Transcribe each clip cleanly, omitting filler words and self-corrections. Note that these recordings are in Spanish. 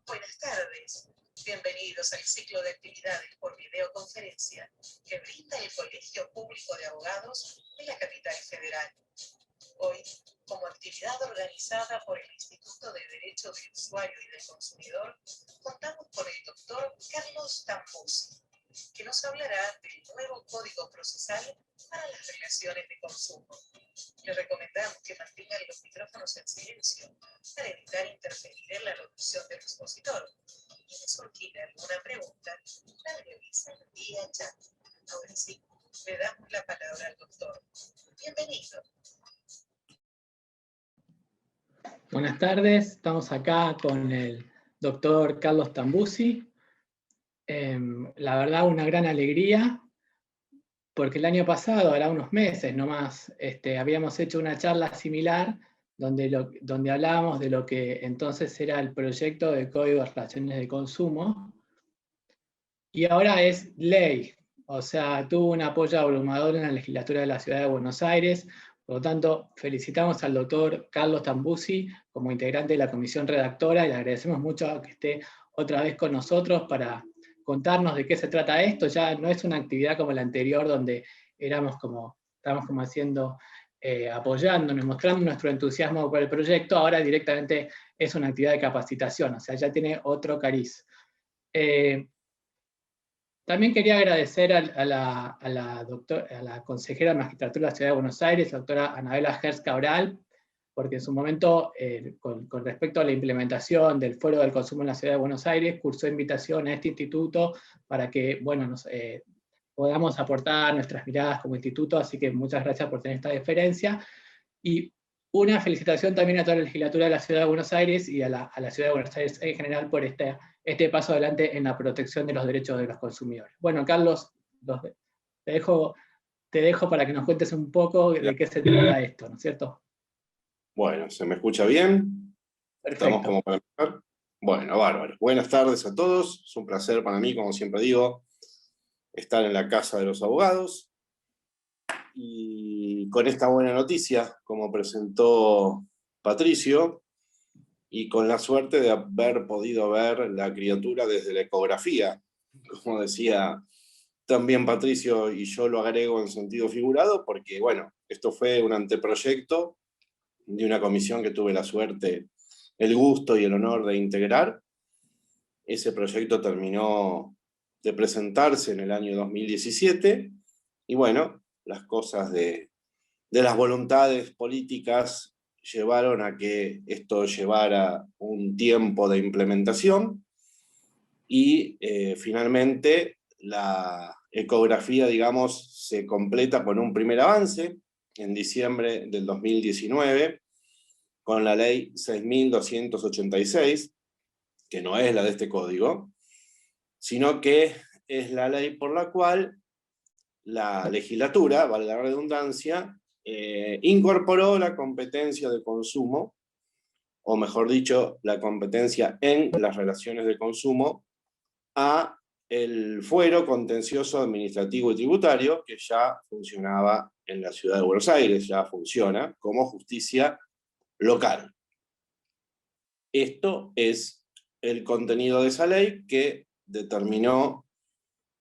Buenas tardes. Bienvenidos al ciclo de actividades por videoconferencia que brinda el Colegio Público de Abogados de la Capital Federal. Hoy, como actividad organizada por el Instituto de Derecho del Usuario y del Consumidor, contamos con el doctor Carlos Tambusi, que nos hablará del nuevo Código Procesal para las relaciones de consumo. Les recomendamos que mantengan los micrófonos en silencio para evitar interferir en la locución del expositor. Y si surgir alguna pregunta, la realizan vía chat. Ahora sí, le damos la palabra al doctor. Bienvenido. Buenas tardes, estamos acá con el doctor Carlos Tambusi. La verdad, una gran alegría, porque el año pasado, ahora unos meses nomás, habíamos hecho una charla similar donde hablábamos de lo que entonces era el proyecto de Código de Relaciones de Consumo, y ahora es ley, o sea, tuvo un apoyo abrumador en la legislatura de la Ciudad de Buenos Aires. Por lo tanto, felicitamos al doctor Carlos Tambusi como integrante de la comisión redactora y le agradecemos mucho que esté otra vez con nosotros para contarnos de qué se trata esto. Ya no es una actividad como la anterior donde estábamos como haciendo, apoyándonos, mostrando nuestro entusiasmo por el proyecto. Ahora directamente es una actividad de capacitación, o sea, ya tiene otro cariz. También quería agradecer a la consejera de Magistratura de la Ciudad de Buenos Aires, la doctora Anabela Hertz Cabral, porque en su momento, con respecto a la implementación del Foro del Consumo en la Ciudad de Buenos Aires, cursó invitación a este instituto para que, bueno, podamos aportar nuestras miradas como instituto, así que muchas gracias por tener esta deferencia. Y una felicitación también a toda la legislatura de la Ciudad de Buenos Aires y a la Ciudad de Buenos Aires en general por este paso adelante en la protección de los derechos de los consumidores. Bueno, Carlos, te dejo para que nos cuentes un poco de qué se trata esto, ¿no es cierto? Bueno, ¿se me escucha bien? Perfecto. ¿Estamos como para empezar? Bueno, bárbaro. Buenas tardes a todos. Es un placer para mí, como siempre digo, estar en la Casa de los Abogados. Y con esta buena noticia, como presentó Patricio, y con la suerte de haber podido ver la criatura desde la ecografía, como decía también Patricio, y yo lo agrego en sentido figurado, porque bueno, esto fue un anteproyecto de una comisión que tuve la suerte, el gusto y el honor de integrar. Ese proyecto terminó de presentarse en el año 2017, y bueno, las cosas de las voluntades políticas llevaron a que esto llevara un tiempo de implementación, y finalmente la ecografía, digamos, se completa con un primer avance en diciembre del 2019, con la ley 6.286, que no es la de este código, sino que es la ley por la cual la legislatura, valga la redundancia, incorporó la competencia de consumo, o mejor dicho, la competencia en las relaciones de consumo, a el fuero contencioso administrativo y tributario, que ya funcionaba en la Ciudad de Buenos Aires, ya funciona como justicia local. Esto es el contenido de esa ley, que determinó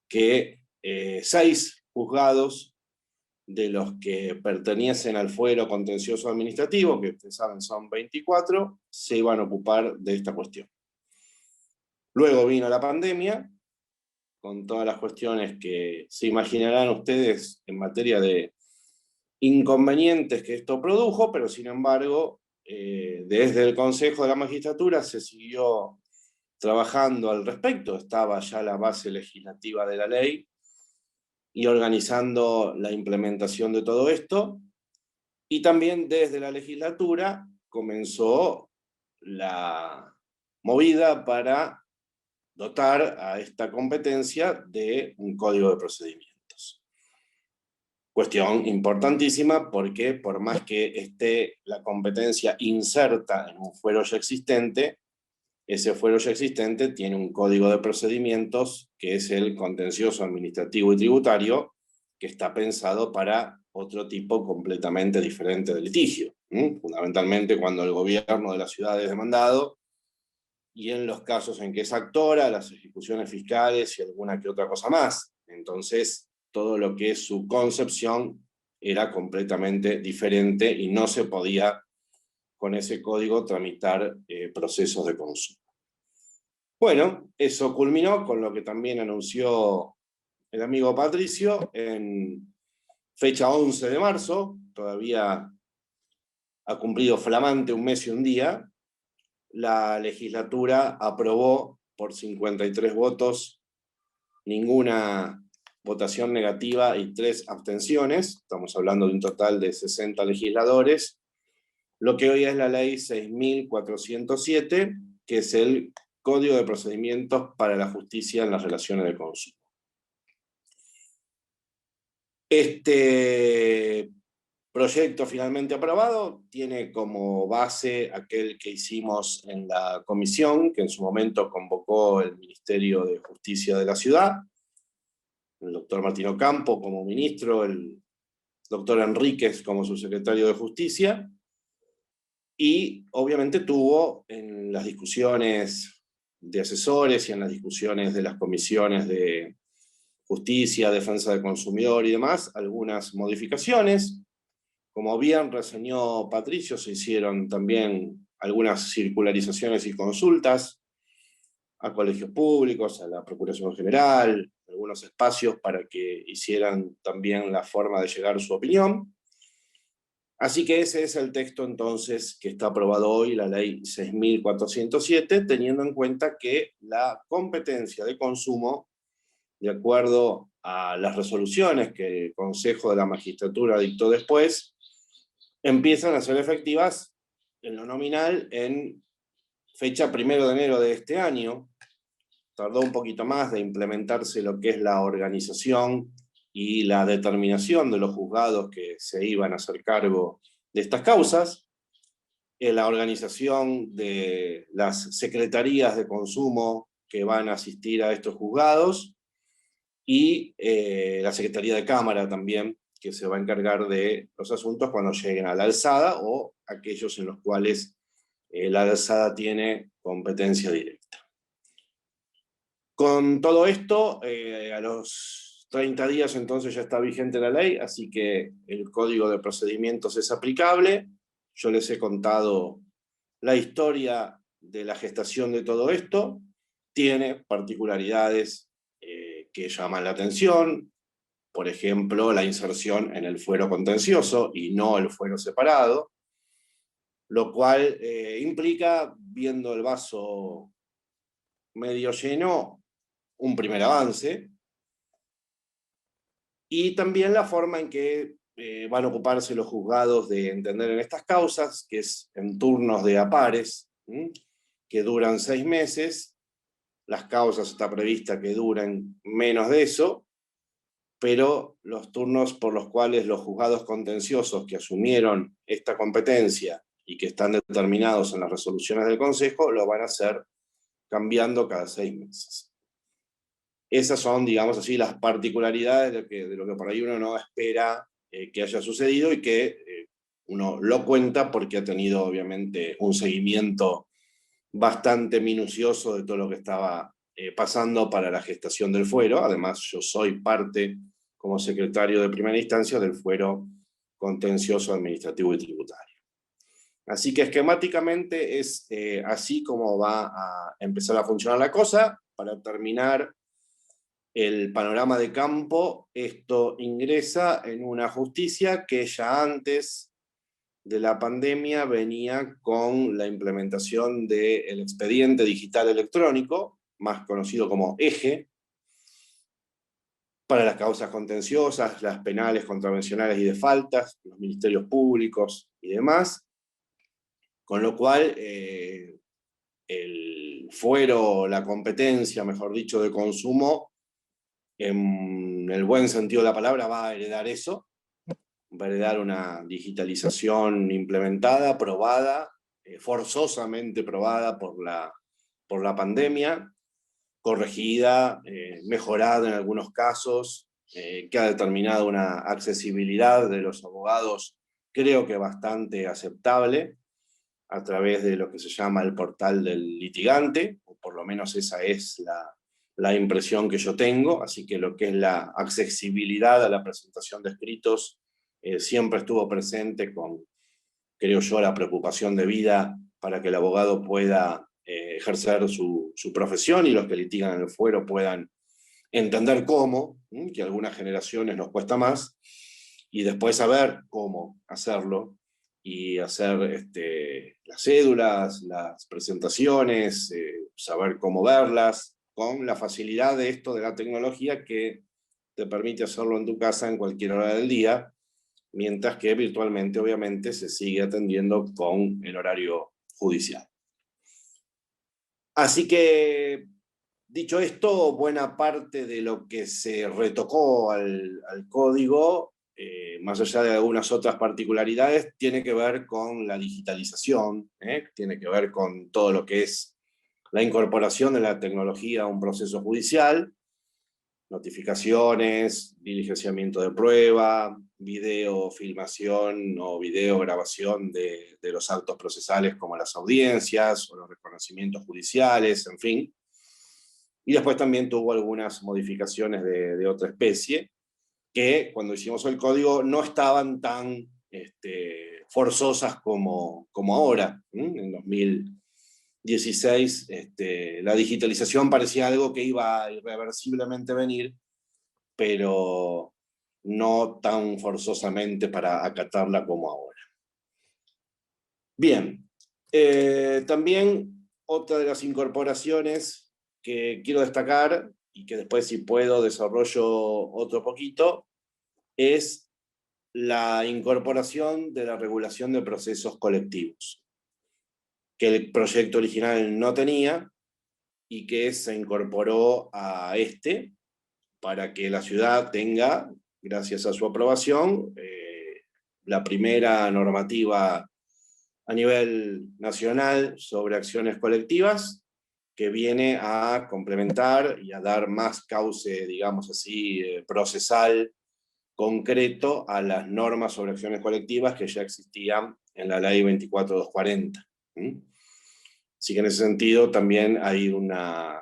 que 6 juzgados de los que pertenecen al fuero contencioso administrativo, que ustedes saben son 24, se iban a ocupar de esta cuestión. Luego vino la pandemia, con todas las cuestiones que se imaginarán ustedes en materia de inconvenientes que esto produjo, pero sin embargo, desde el Consejo de la Magistratura se siguió trabajando al respecto, estaba ya la base legislativa de la ley, y organizando la implementación de todo esto, y también desde la legislatura comenzó la movida para dotar a esta competencia de un código de procedimientos. Cuestión importantísima, porque por más que esté la competencia inserta en un fuero ya existente, ese fuero ya existente tiene un código de procedimientos, que es el contencioso administrativo y tributario, que está pensado para otro tipo completamente diferente de litigio. Fundamentalmente cuando el gobierno de la ciudad es demandado, y en los casos en que es actora, las ejecuciones fiscales y alguna que otra cosa más. Entonces, todo lo que es su concepción era completamente diferente y no se podía con ese código tramitar procesos de consumo. Bueno, eso culminó con lo que también anunció el amigo Patricio en fecha 11 de marzo, todavía ha cumplido flamante un mes y un día. La legislatura aprobó por 53 votos, ninguna votación negativa y 3 abstenciones, estamos hablando de un total de 60 legisladores, lo que hoy es la ley 6.407, que es el Código de Procedimientos para la Justicia en las Relaciones de Consumo. Este proyecto finalmente aprobado tiene como base aquel que hicimos en la comisión, que en su momento convocó el Ministerio de Justicia de la ciudad, el doctor Martín Ocampo como ministro, el doctor Enríquez como subsecretario de Justicia, y obviamente tuvo en las discusiones de asesores y en las discusiones de las comisiones de Justicia, Defensa del Consumidor y demás, algunas modificaciones. Como bien reseñó Patricio, se hicieron también algunas circularizaciones y consultas a colegios públicos, a la Procuración General, algunos espacios para que hicieran también la forma de llegar su opinión. Así que ese es el texto entonces que está aprobado hoy, la ley 6.407, teniendo en cuenta que la competencia de consumo, de acuerdo a las resoluciones que el Consejo de la Magistratura dictó después, empiezan a ser efectivas en lo nominal en fecha 1 de enero de este año. Tardó un poquito más de implementarse lo que es la organización y la determinación de los juzgados que se iban a hacer cargo de estas causas, la organización de las secretarías de consumo que van a asistir a estos juzgados, y la Secretaría de Cámara también, que se va a encargar de los asuntos cuando lleguen a la alzada o aquellos en los cuales la alzada tiene competencia directa. Con todo esto, a los 30 días entonces ya está vigente la ley, así que el Código de Procedimientos es aplicable. Yo les he contado la historia de la gestación de todo esto, tiene particularidades que llaman la atención, por ejemplo, la inserción en el fuero contencioso y no el fuero separado, lo cual implica, viendo el vaso medio lleno, un primer avance, y también la forma en que van a ocuparse los juzgados de entender en estas causas, que es en turnos de a pares, que duran 6 meses, las causas está prevista que duren menos de eso, pero los turnos por los cuales los juzgados contenciosos que asumieron esta competencia y que están determinados en las resoluciones del Consejo, lo van a hacer cambiando cada 6 meses. Esas son, digamos así, las particularidades de lo que por ahí uno no espera que haya sucedido y que uno lo cuenta porque ha tenido obviamente un seguimiento bastante minucioso de todo lo que estaba pasando para la gestación del fuero. Además, yo soy parte, como secretario de primera instancia, del fuero contencioso administrativo y tributario. Así que esquemáticamente es así como va a empezar a funcionar la cosa. Para terminar el panorama de campo, esto ingresa en una justicia que ya antes de la pandemia venía con la implementación del expediente digital electrónico, más conocido como EJE, para las causas contenciosas, las penales, contravencionales y de faltas, los ministerios públicos y demás, con lo cual el fuero, la competencia, mejor dicho, de consumo, en el buen sentido de la palabra, va a heredar eso, va a heredar una digitalización implementada, probada, forzosamente probada por la pandemia, corregida, mejorada en algunos casos, que ha determinado una accesibilidad de los abogados, creo que bastante aceptable. a través de lo que se llama el portal del litigante, o por lo menos esa es la impresión que yo tengo, así que lo que es la accesibilidad a la presentación de escritos siempre estuvo presente con, creo yo, la preocupación debida para que el abogado pueda ejercer su profesión y los que litigan en el fuero puedan entender cómo, que a algunas generaciones nos cuesta más, y después saber cómo hacerlo, y hacer las cédulas, las presentaciones, saber cómo verlas, con la facilidad de esto de la tecnología que te permite hacerlo en tu casa en cualquier hora del día, mientras que virtualmente obviamente se sigue atendiendo con el horario judicial. Así que, dicho esto, buena parte de lo que se retocó al código, más allá de algunas otras particularidades, tiene que ver con la digitalización, tiene que ver con todo lo que es la incorporación de la tecnología a un proceso judicial, notificaciones, diligenciamiento de prueba, video, filmación o video grabación de los actos procesales como las audiencias o los reconocimientos judiciales, en fin. Y después también tuvo algunas modificaciones de otra especie, que cuando hicimos el código no estaban tan forzosas como ahora. En 2016 la digitalización parecía algo que iba a irreversiblemente venir, pero no tan forzosamente para acatarla como ahora. Bien, también otra de las incorporaciones que quiero destacar, y que después si puedo desarrollo otro poquito, es la incorporación de la regulación de procesos colectivos, que el proyecto original no tenía y que se incorporó a para que la ciudad tenga, gracias a su aprobación, la primera normativa a nivel nacional sobre acciones colectivas, que viene a complementar y a dar más cauce, digamos así, procesal, concreto a las normas sobre acciones colectivas que ya existían en la ley 24240. Así que en ese sentido también hay una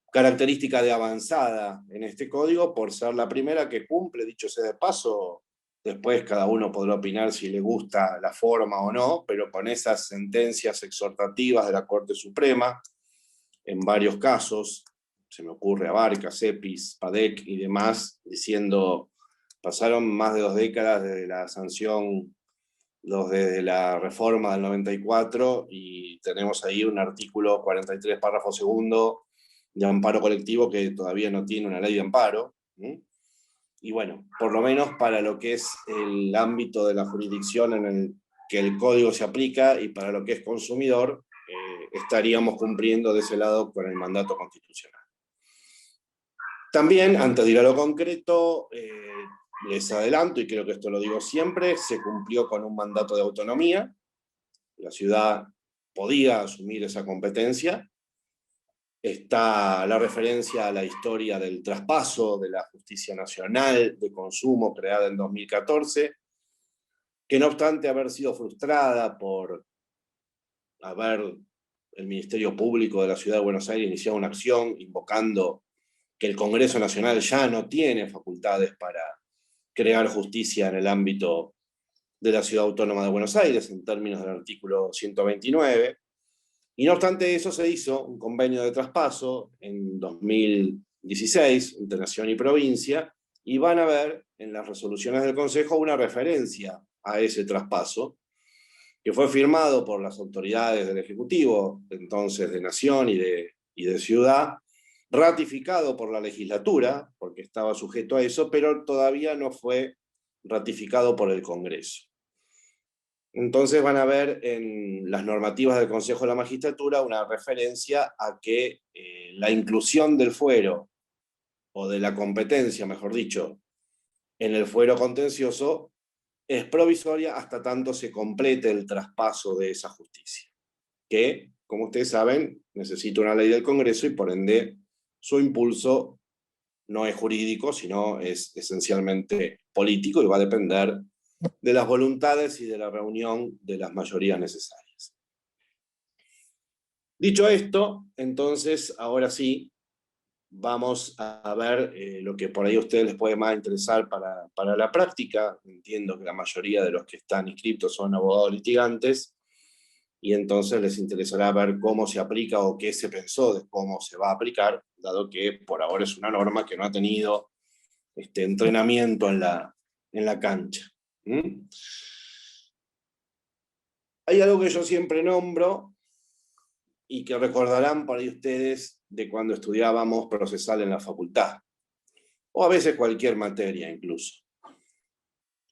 característica de avanzada en este código por ser la primera que cumple, dicho sea de paso, después cada uno podrá opinar si le gusta la forma o no, pero con esas sentencias exhortativas de la Corte Suprema, en varios casos, se me ocurre Abarca, Cepis, Padec y demás, diciendo, pasaron más de 2 décadas desde la sanción, desde la reforma del 94, y tenemos ahí un artículo 43, párrafo segundo, de amparo colectivo que todavía no tiene una ley de amparo. Y bueno, por lo menos para lo que es el ámbito de la jurisdicción en el que el código se aplica y para lo que es consumidor, estaríamos cumpliendo de ese lado con el mandato constitucional. También, antes de ir a lo concreto, les adelanto, y creo que esto lo digo siempre, se cumplió con un mandato de autonomía. La ciudad podía asumir esa competencia. Está la referencia a la historia del traspaso de la Justicia Nacional de Consumo creada en 2014, que no obstante haber sido frustrada por haber el Ministerio Público de la Ciudad de Buenos Aires iniciado una acción invocando que el Congreso Nacional ya no tiene facultades para crear justicia en el ámbito de la Ciudad Autónoma de Buenos Aires, en términos del artículo 129, y no obstante eso se hizo un convenio de traspaso en 2016 entre Nación y provincia, y van a ver en las resoluciones del Consejo una referencia a ese traspaso, que fue firmado por las autoridades del Ejecutivo, entonces de Nación y de Ciudad, ratificado por la legislatura, porque estaba sujeto a eso, pero todavía no fue ratificado por el Congreso. Entonces van a ver en las normativas del Consejo de la Magistratura una referencia a que la inclusión del fuero, o de la competencia, mejor dicho, en el fuero contencioso, es provisoria hasta tanto se complete el traspaso de esa justicia, que, como ustedes saben, necesita una ley del Congreso y por ende su impulso no es jurídico, sino es esencialmente político y va a depender de las voluntades y de la reunión de las mayorías necesarias. Dicho esto, entonces, ahora sí, vamos a ver lo que por ahí a ustedes les puede más interesar para la práctica. Entiendo que la mayoría de los que están inscritos son abogados litigantes, y entonces les interesará ver cómo se aplica o qué se pensó de cómo se va a aplicar, dado que por ahora es una norma que no ha tenido entrenamiento en la cancha. ¿Mm? Hay algo que yo siempre nombro y que recordarán por ahí ustedes de cuando estudiábamos procesal en la facultad, o a veces cualquier materia incluso.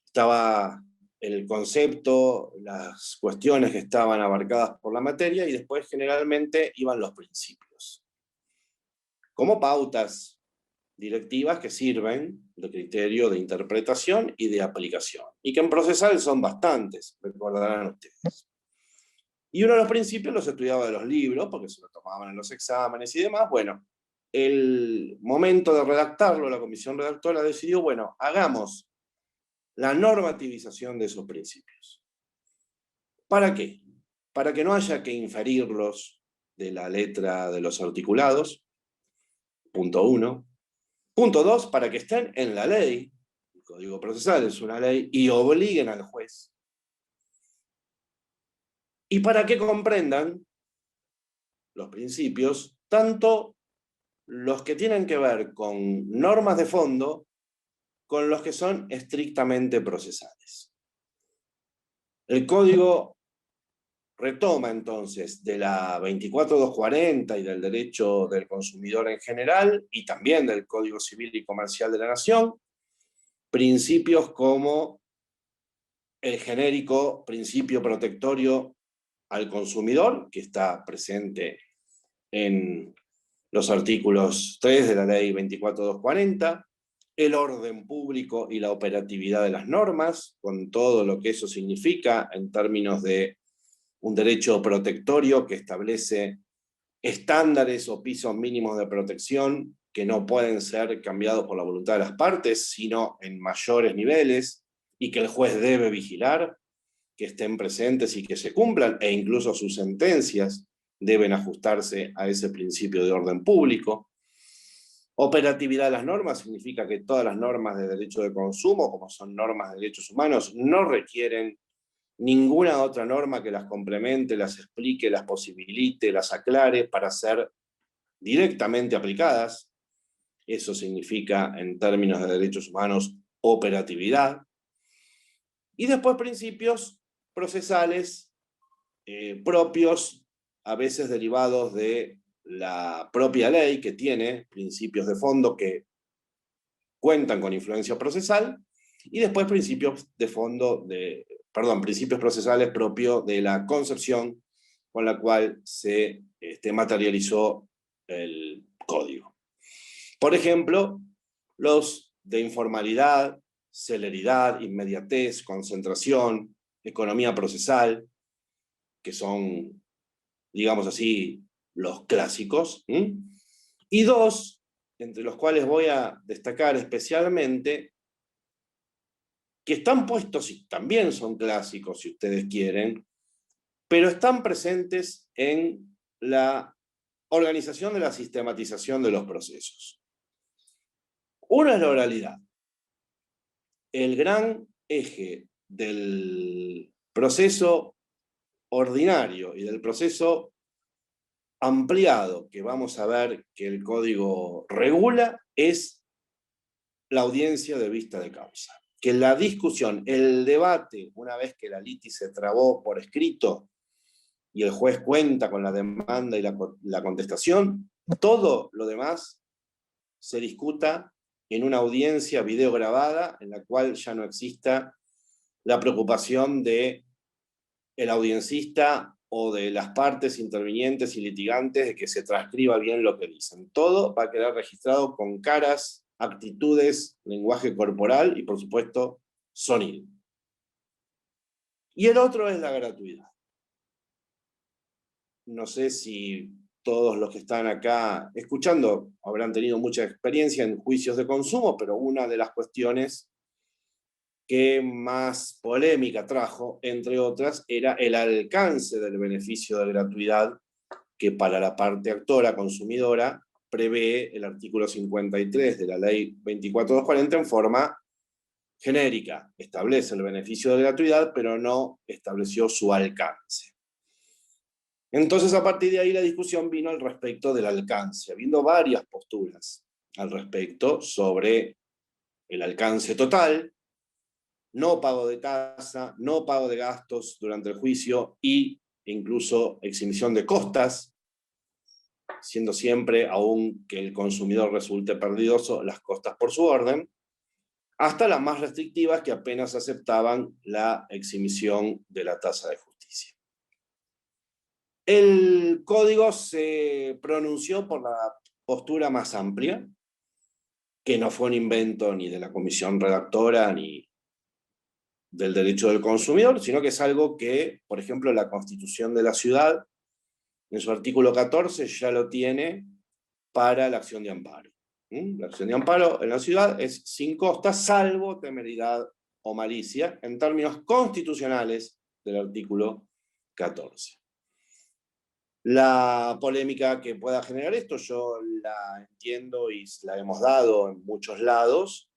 Estaba el concepto, las cuestiones que estaban abarcadas por la materia, y después generalmente iban los principios, como pautas directivas que sirven de criterio de interpretación y de aplicación, y que en procesal son bastantes, recordarán ustedes. Y uno de los principios los estudiaba de los libros, porque se lo tomaban en los exámenes y demás. Bueno, el momento de redactarlo, la comisión redactora decidió, bueno, hagamos la normativización de esos principios. ¿Para qué? Para que no haya que inferirlos de la letra de los articulados, punto 1. Punto 2, para que estén en la ley, el Código Procesal es una ley, y obliguen al juez. Y para que comprendan los principios, tanto los que tienen que ver con normas de fondo, con los que son estrictamente procesales. El código retoma entonces de la 24240 y del derecho del consumidor en general, y también del Código Civil y Comercial de la Nación, principios como el genérico principio protectorio al consumidor, que está presente en los artículos 3 de la ley 24240, el orden público y la operatividad de las normas, con todo lo que eso significa en términos de un derecho protectorio que establece estándares o pisos mínimos de protección que no pueden ser cambiados por la voluntad de las partes, sino en mayores niveles, y que el juez debe vigilar que estén presentes y que se cumplan, e incluso sus sentencias deben ajustarse a ese principio de orden público. Operatividad de las normas significa que todas las normas de derecho de consumo, como son normas de derechos humanos, no requieren ninguna otra norma que las complemente, las explique, las posibilite, las aclare para ser directamente aplicadas. Eso significa, en términos de derechos humanos, operatividad. Y después principios procesales propios, a veces derivados de la propia ley, que tiene principios de fondo que cuentan con influencia procesal, y después principios procesales propios de la concepción con la cual se materializó el código. Por ejemplo, los de informalidad, celeridad, inmediatez, concentración, economía procesal, que son, digamos así, los clásicos. Y dos, entre los cuales voy a destacar especialmente, que están puestos y también son clásicos, si ustedes quieren, pero están presentes en la organización de la sistematización de los procesos. Uno es la oralidad. El gran eje del proceso ordinario y del proceso ampliado que vamos a ver que el código regula es la audiencia de vista de causa. Que la discusión, el debate, una vez que la litis se trabó por escrito y el juez cuenta con la demanda y la contestación, todo lo demás se discuta en una audiencia videograbada en la cual ya no exista la preocupación de el audiencista o de las partes intervinientes y litigantes de que se transcriba bien lo que dicen. Todo va a quedar registrado con caras, actitudes, lenguaje corporal y, por supuesto, sonido. Y el otro es la gratuidad. No sé si todos los que están acá escuchando habrán tenido mucha experiencia en juicios de consumo, pero una de las cuestiones que más polémica trajo, entre otras, era el alcance del beneficio de gratuidad que para la parte actora consumidora prevé el artículo 53 de la ley 24240 en forma genérica. Establece el beneficio de gratuidad, pero no estableció su alcance. Entonces, a partir de ahí, la discusión vino al respecto del alcance, habiendo varias posturas al respecto sobre el alcance total, no pago de tasa, no pago de gastos durante el juicio e incluso exhibición de costas, siendo siempre, aun que el consumidor resulte perdidoso, las costas por su orden, hasta las más restrictivas que apenas aceptaban la exhibición de la tasa de justicia. El código se pronunció por la postura más amplia, que no fue un invento ni de la comisión redactora ni del derecho del consumidor, sino que es algo que, por ejemplo, la Constitución de la Ciudad, en su artículo 14, ya lo tiene para la acción de amparo. La acción de amparo en la ciudad es sin costa, salvo temeridad o malicia, en términos constitucionales del artículo 14. La polémica que pueda generar esto, yo la entiendo y la hemos dado en muchos lados.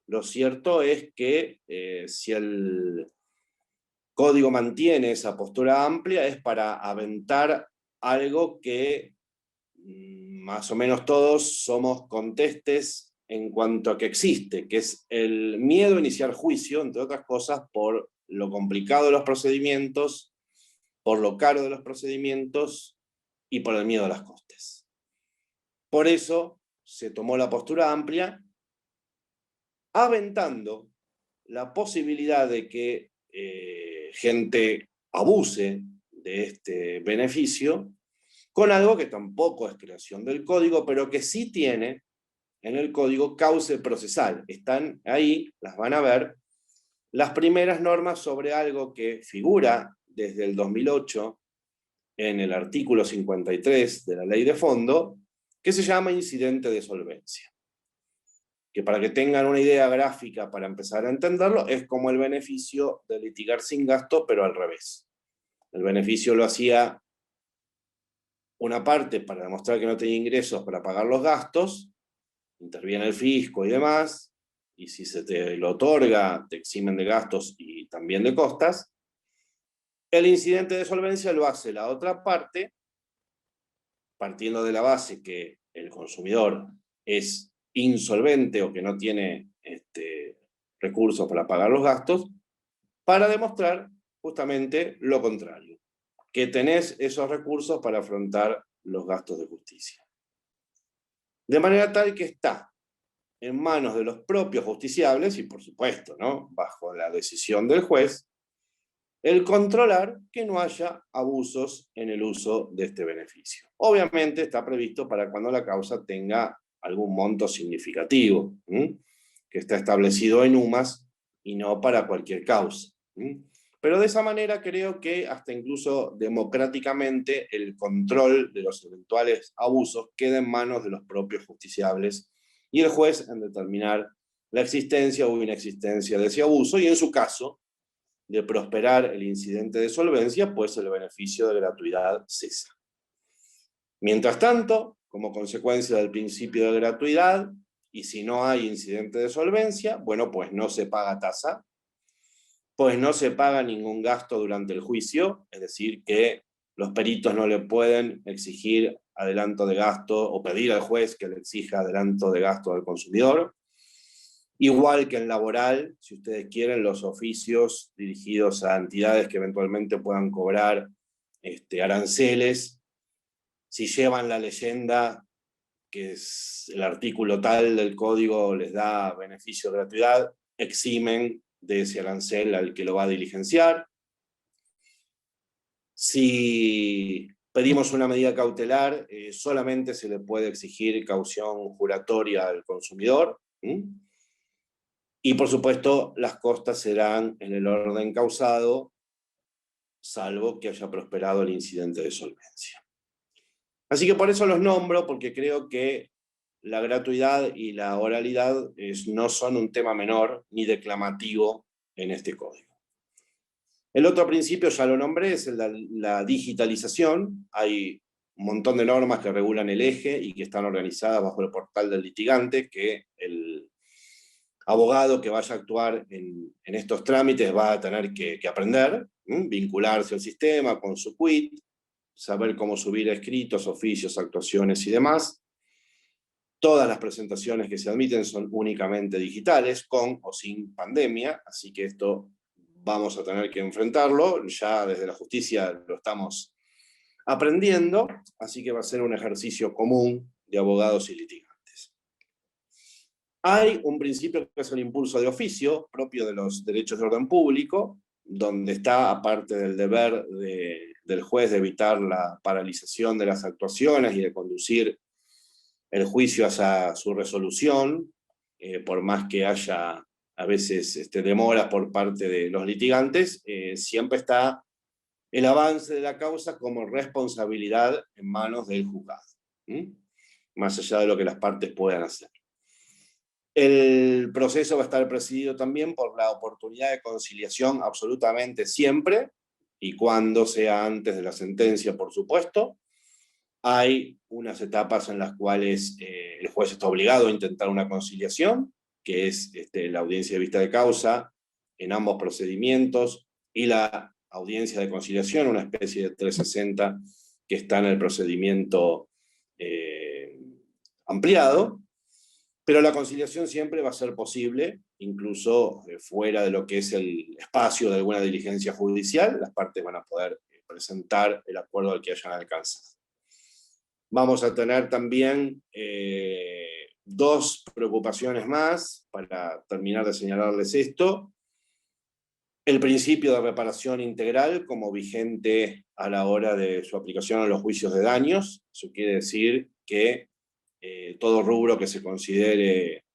Lo cierto es que si el código mantiene esa postura amplia es para aventar algo que más o menos todos somos contestes en cuanto a que existe, que es el miedo a iniciar juicio, entre otras cosas, por lo complicado de los procedimientos, por lo caro de los procedimientos y por el miedo a las costes. Por eso se tomó la postura amplia, aventando la posibilidad de que gente abuse de este beneficio, con algo que tampoco es creación del código, pero que sí tiene en el código cauce procesal. Están ahí, las van a ver, las primeras normas sobre algo que figura desde el 2008 en el artículo 53 de la ley de fondo, que se llama incidente de solvencia. Que para que tengan una idea gráfica para empezar a entenderlo, es como el beneficio de litigar sin gasto, pero al revés. El beneficio lo hacía una parte para demostrar que no tenía ingresos para pagar los gastos, interviene el fisco y demás, y si se te lo otorga, te eximen de gastos y también de costas. El incidente de solvencia lo hace la otra parte, partiendo de la base que el consumidor es insolvente o que no tiene recursos para pagar los gastos, para demostrar justamente lo contrario, que tenés esos recursos para afrontar los gastos de justicia. De manera tal que está en manos de los propios justiciables, y por supuesto, ¿no?, bajo la decisión del juez, el controlar que no haya abusos en el uso de este beneficio. Obviamente está previsto para cuando la causa tenga algún monto significativo, que está establecido en UMAS y no para cualquier causa. Pero de esa manera creo que hasta incluso democráticamente el control de los eventuales abusos queda en manos de los propios justiciables y el juez en determinar la existencia o inexistencia de ese abuso, y en su caso, de prosperar el incidente de solvencia, pues el beneficio de gratuidad cesa. Mientras tanto, como consecuencia del principio de gratuidad, y si no hay incidente de solvencia, bueno, pues no se paga tasa, pues no se paga ningún gasto durante el juicio, es decir, que los peritos no le pueden exigir adelanto de gasto o pedir al juez que le exija adelanto de gasto al consumidor. Igual que en laboral, si ustedes quieren, los oficios dirigidos a entidades que eventualmente puedan cobrar aranceles, si llevan la leyenda que es el artículo tal del código les da beneficio de gratuidad, eximen de ese arancel al que lo va a diligenciar. Si pedimos una medida cautelar, solamente se le puede exigir caución juratoria al consumidor. Y por supuesto, las costas serán en el orden causado, salvo que haya prosperado el incidente de solvencia. Así que por eso los nombro, porque creo que la gratuidad y la oralidad no son un tema menor ni declamativo en este código. El otro principio, ya lo nombré, es la digitalización. Hay un montón de normas que regulan el eje y que están organizadas bajo el portal del litigante, que el abogado que vaya a actuar en estos trámites va a tener que aprender, vincularse al sistema con su quit, saber cómo subir escritos, oficios, actuaciones y demás. Todas las presentaciones que se admiten son únicamente digitales, con o sin pandemia, así que esto vamos a tener que enfrentarlo. Ya desde la justicia lo estamos aprendiendo, así que va a ser un ejercicio común de abogados y litigantes. Hay un principio que es el impulso de oficio, propio de los derechos de orden público, donde está, aparte del deber del juez de evitar la paralización de las actuaciones y de conducir el juicio hacia su resolución, por más que haya a veces demoras por parte de los litigantes, siempre está el avance de la causa como responsabilidad en manos del juzgado, más allá de lo que las partes puedan hacer. El proceso va a estar presidido también por la oportunidad de conciliación absolutamente siempre, y cuando sea antes de la sentencia, por supuesto. Hay unas etapas en las cuales el juez está obligado a intentar una conciliación, que es la audiencia de vista de causa en ambos procedimientos, y la audiencia de conciliación, una especie de 360 que está en el procedimiento ampliado, pero la conciliación siempre va a ser posible, incluso fuera de lo que es el espacio de alguna diligencia judicial. Las partes van a poder presentar el acuerdo al que hayan alcanzado. Vamos a tener también dos preocupaciones más, para terminar de señalarles esto. El principio de reparación integral como vigente a la hora de su aplicación a los juicios de daños. Eso quiere decir que todo rubro que se considere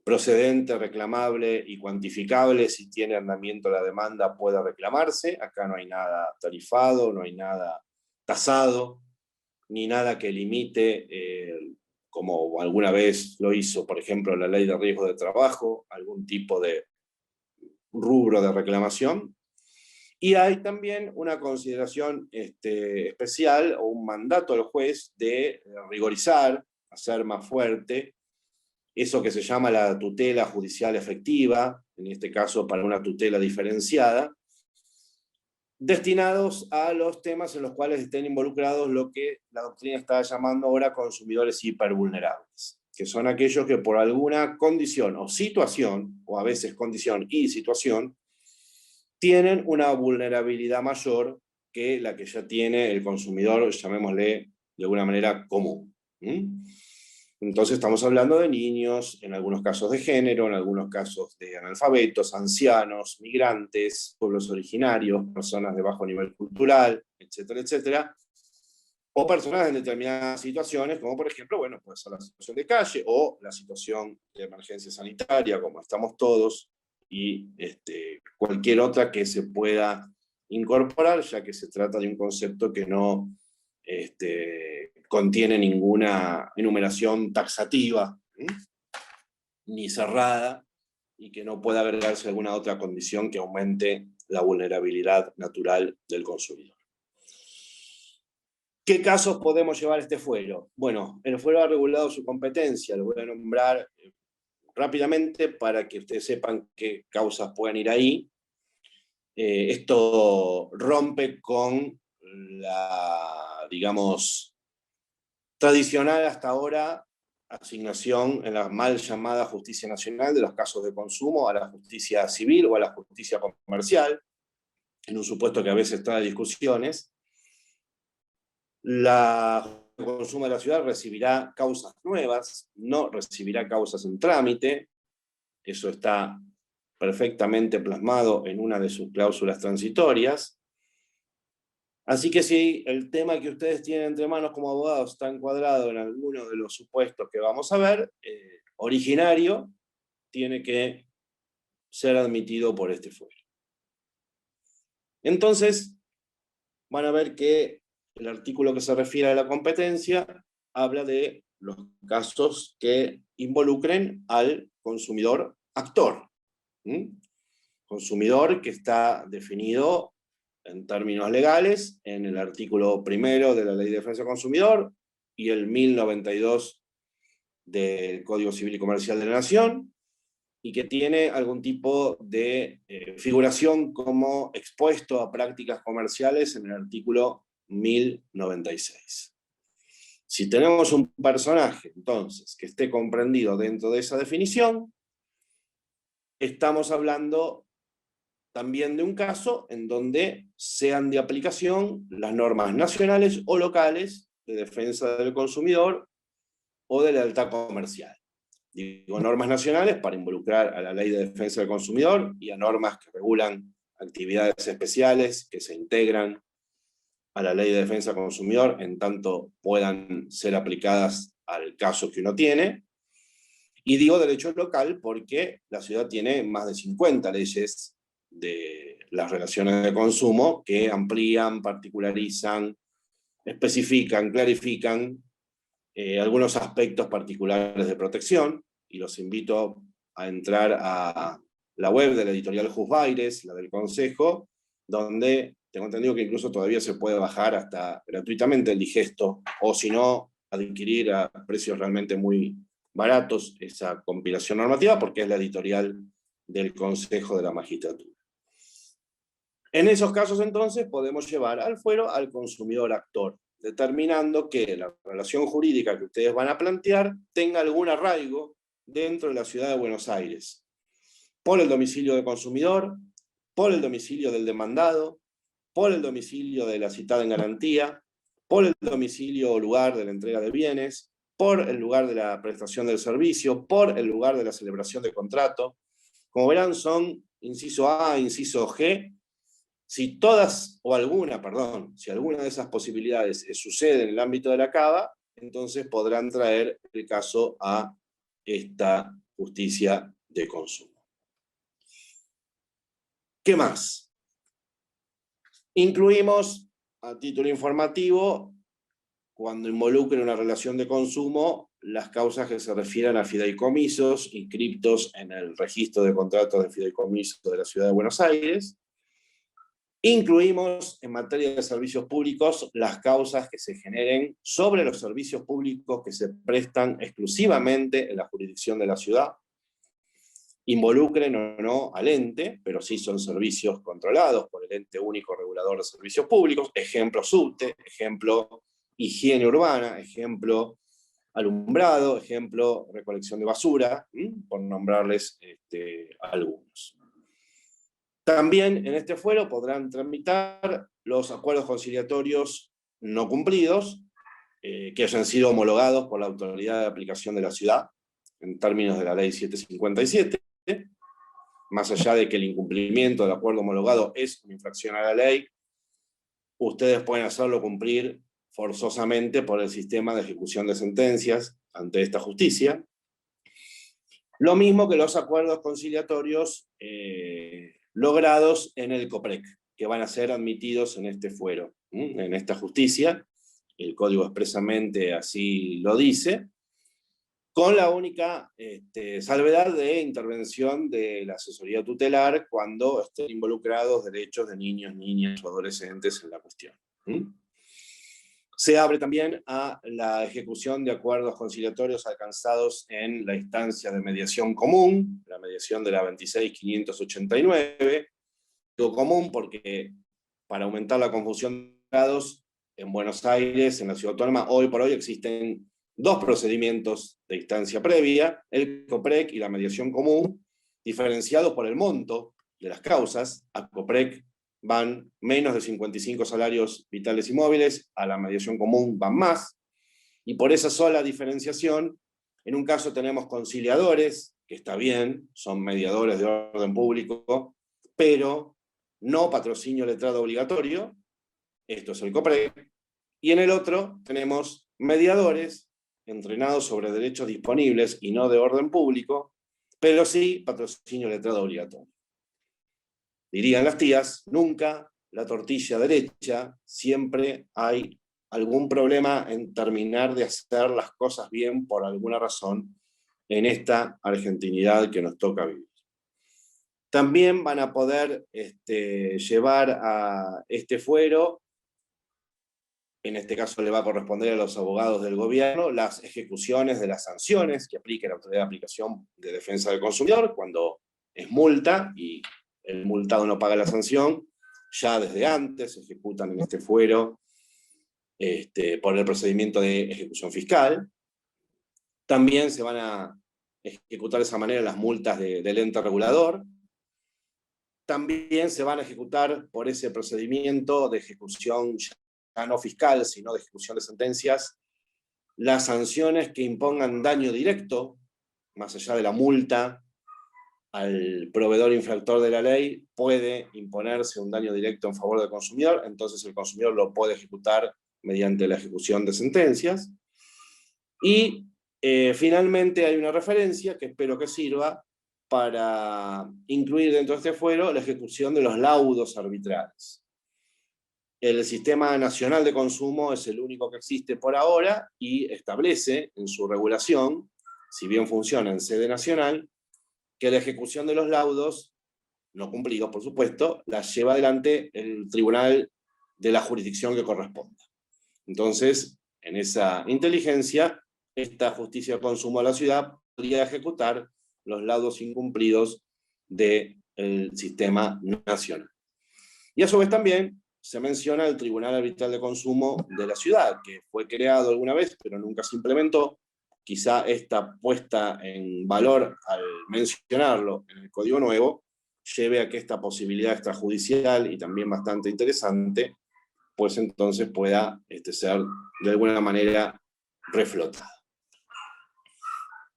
procedente, reclamable y cuantificable, si tiene andamiento la demanda, pueda reclamarse. Acá no hay nada tarifado, no hay nada tasado, ni nada que limite, como alguna vez lo hizo, por ejemplo, la ley de riesgo de trabajo, algún tipo de rubro de reclamación. Y hay también una consideración especial, o un mandato al juez de rigorizar, hacer más fuerte, eso que se llama la tutela judicial efectiva, en este caso para una tutela diferenciada, destinados a los temas en los cuales estén involucrados lo que la doctrina está llamando ahora consumidores hipervulnerables, que son aquellos que por alguna condición o situación, o a veces condición y situación, tienen una vulnerabilidad mayor que la que ya tiene el consumidor, llamémosle de alguna manera común. Entonces estamos hablando de niños, en algunos casos de género, en algunos casos de analfabetos, ancianos, migrantes, pueblos originarios, personas de bajo nivel cultural, etcétera, etcétera, o personas en determinadas situaciones, como por ejemplo, bueno, puede ser la situación de calle, o la situación de emergencia sanitaria, como estamos todos, y cualquier otra que se pueda incorporar, ya que se trata de un concepto que no contiene ninguna enumeración taxativa, ni cerrada, y que no pueda agregarse alguna otra condición que aumente la vulnerabilidad natural del consumidor. ¿Qué casos podemos llevar a este fuero? Bueno, el fuero ha regulado su competencia, lo voy a nombrar rápidamente para que ustedes sepan qué causas pueden ir ahí. Esto rompe con la, digamos, tradicional hasta ahora asignación en la mal llamada justicia nacional de los casos de consumo a la justicia civil o a la justicia comercial, en un supuesto que a veces trae discusiones. La justicia de consumo de la ciudad recibirá causas nuevas, no recibirá causas en trámite. Eso está perfectamente plasmado en una de sus cláusulas transitorias. Así que si el tema que ustedes tienen entre manos como abogados está encuadrado en alguno de los supuestos que vamos a ver, originario, tiene que ser admitido por este fuero. Entonces, van a ver que el artículo que se refiere a la competencia habla de los casos que involucren al consumidor actor. consumidor que está definido en términos legales en el artículo 1 de la Ley de Defensa del Consumidor y el 1092 del Código Civil y Comercial de la Nación, y que tiene algún tipo de figuración como expuesto a prácticas comerciales en el artículo 1096. Si tenemos un personaje, entonces, que esté comprendido dentro de esa definición, estamos hablando también de un caso en donde sean de aplicación las normas nacionales o locales de defensa del consumidor o de lealtad comercial. Digo normas nacionales para involucrar a la Ley de Defensa del Consumidor y a normas que regulan actividades especiales que se integran a la Ley de Defensa del Consumidor en tanto puedan ser aplicadas al caso que uno tiene. Y digo derecho local porque la ciudad tiene más de 50 leyes de las relaciones de consumo que amplían, particularizan, especifican, clarifican algunos aspectos particulares de protección, y los invito a entrar a la web de la editorial Jusbaires, la del Consejo, donde tengo entendido que incluso todavía se puede bajar hasta gratuitamente el digesto, o si no, adquirir a precios realmente muy baratos esa compilación normativa, porque es la editorial del Consejo de la Magistratura. En esos casos, entonces, podemos llevar al fuero al consumidor actor, determinando que la relación jurídica que ustedes van a plantear tenga algún arraigo dentro de la ciudad de Buenos Aires, por el domicilio del consumidor, por el domicilio del demandado, por el domicilio de la citada en garantía, por el domicilio o lugar de la entrega de bienes, por el lugar de la prestación del servicio, por el lugar de la celebración de contrato. Como verán, son inciso A, inciso G. Si todas, o alguna, perdón, si alguna de esas posibilidades sucede en el ámbito de la CABA, entonces podrán traer el caso a esta justicia de consumo. ¿Qué más? Incluimos, a título informativo, cuando involucre una relación de consumo, las causas que se refieran a fideicomisos inscriptos en el registro de contratos de fideicomiso de la Ciudad de Buenos Aires. Incluimos, en materia de servicios públicos, las causas que se generen sobre los servicios públicos que se prestan exclusivamente en la jurisdicción de la ciudad, involucren o no al ente, pero sí son servicios controlados por el ente único regulador de servicios públicos, ejemplo subte, ejemplo higiene urbana, ejemplo alumbrado, ejemplo recolección de basura, por nombrarles algunos. También en este fuero podrán tramitar los acuerdos conciliatorios no cumplidos, que hayan sido homologados por la autoridad de aplicación de la ciudad, en términos de la ley 757, más allá de que el incumplimiento del acuerdo homologado es una infracción a la ley, ustedes pueden hacerlo cumplir forzosamente por el sistema de ejecución de sentencias ante esta justicia. Lo mismo que los acuerdos conciliatorios logrados en el COPREC, que van a ser admitidos en este fuero, en esta justicia. El código expresamente así lo dice, con la única salvedad de intervención de la asesoría tutelar cuando estén involucrados derechos de niños, niñas o adolescentes en la cuestión. Se abre también a la ejecución de acuerdos conciliatorios alcanzados en la instancia de mediación común, la mediación de la 26.589, digo común porque para aumentar la confusión de grados, en Buenos Aires, en la ciudad autónoma, hoy por hoy existen dos procedimientos de instancia previa, el COPREC y la mediación común, diferenciados por el monto de las causas. A COPREC van menos de 55 salarios vitales y móviles, a la mediación común van más, y por esa sola diferenciación, en un caso tenemos conciliadores, que está bien, son mediadores de orden público, pero no patrocinio letrado obligatorio, esto es el COPREC, y en el otro tenemos mediadores entrenados sobre derechos disponibles y no de orden público, pero sí patrocinio letrado obligatorio. Dirían las tías, nunca la tortilla derecha, siempre hay algún problema en terminar de hacer las cosas bien por alguna razón en esta argentinidad que nos toca vivir. También van a poder llevar a este fuero, en este caso le va a corresponder a los abogados del gobierno, las ejecuciones de las sanciones que aplique la Autoridad de Aplicación de Defensa del Consumidor, cuando es multa y el multado no paga la sanción, ya desde antes se ejecutan en este fuero por el procedimiento de ejecución fiscal. También se van a ejecutar de esa manera las multas del ente regulador. También se van a ejecutar por ese procedimiento de ejecución ya no fiscal, sino de ejecución de sentencias, las sanciones que impongan daño directo, más allá de la multa, al proveedor infractor de la ley, puede imponerse un daño directo en favor del consumidor, entonces el consumidor lo puede ejecutar mediante la ejecución de sentencias. Y finalmente hay una referencia que espero que sirva para incluir dentro de este fuero la ejecución de los laudos arbitrales. El Sistema Nacional de Consumo es el único que existe por ahora y establece en su regulación, si bien funciona en sede nacional, que la ejecución de los laudos, no cumplidos por supuesto, las lleva adelante el tribunal de la jurisdicción que corresponda. Entonces, en esa inteligencia, esta justicia de consumo de la ciudad podría ejecutar los laudos incumplidos del sistema nacional. Y a su vez también se menciona el Tribunal Arbitral de Consumo de la ciudad, que fue creado alguna vez, pero nunca se implementó. Quizá esta puesta en valor al mencionarlo en el Código Nuevo lleve a que esta posibilidad extrajudicial, y también bastante interesante, pues entonces pueda ser de alguna manera reflotada.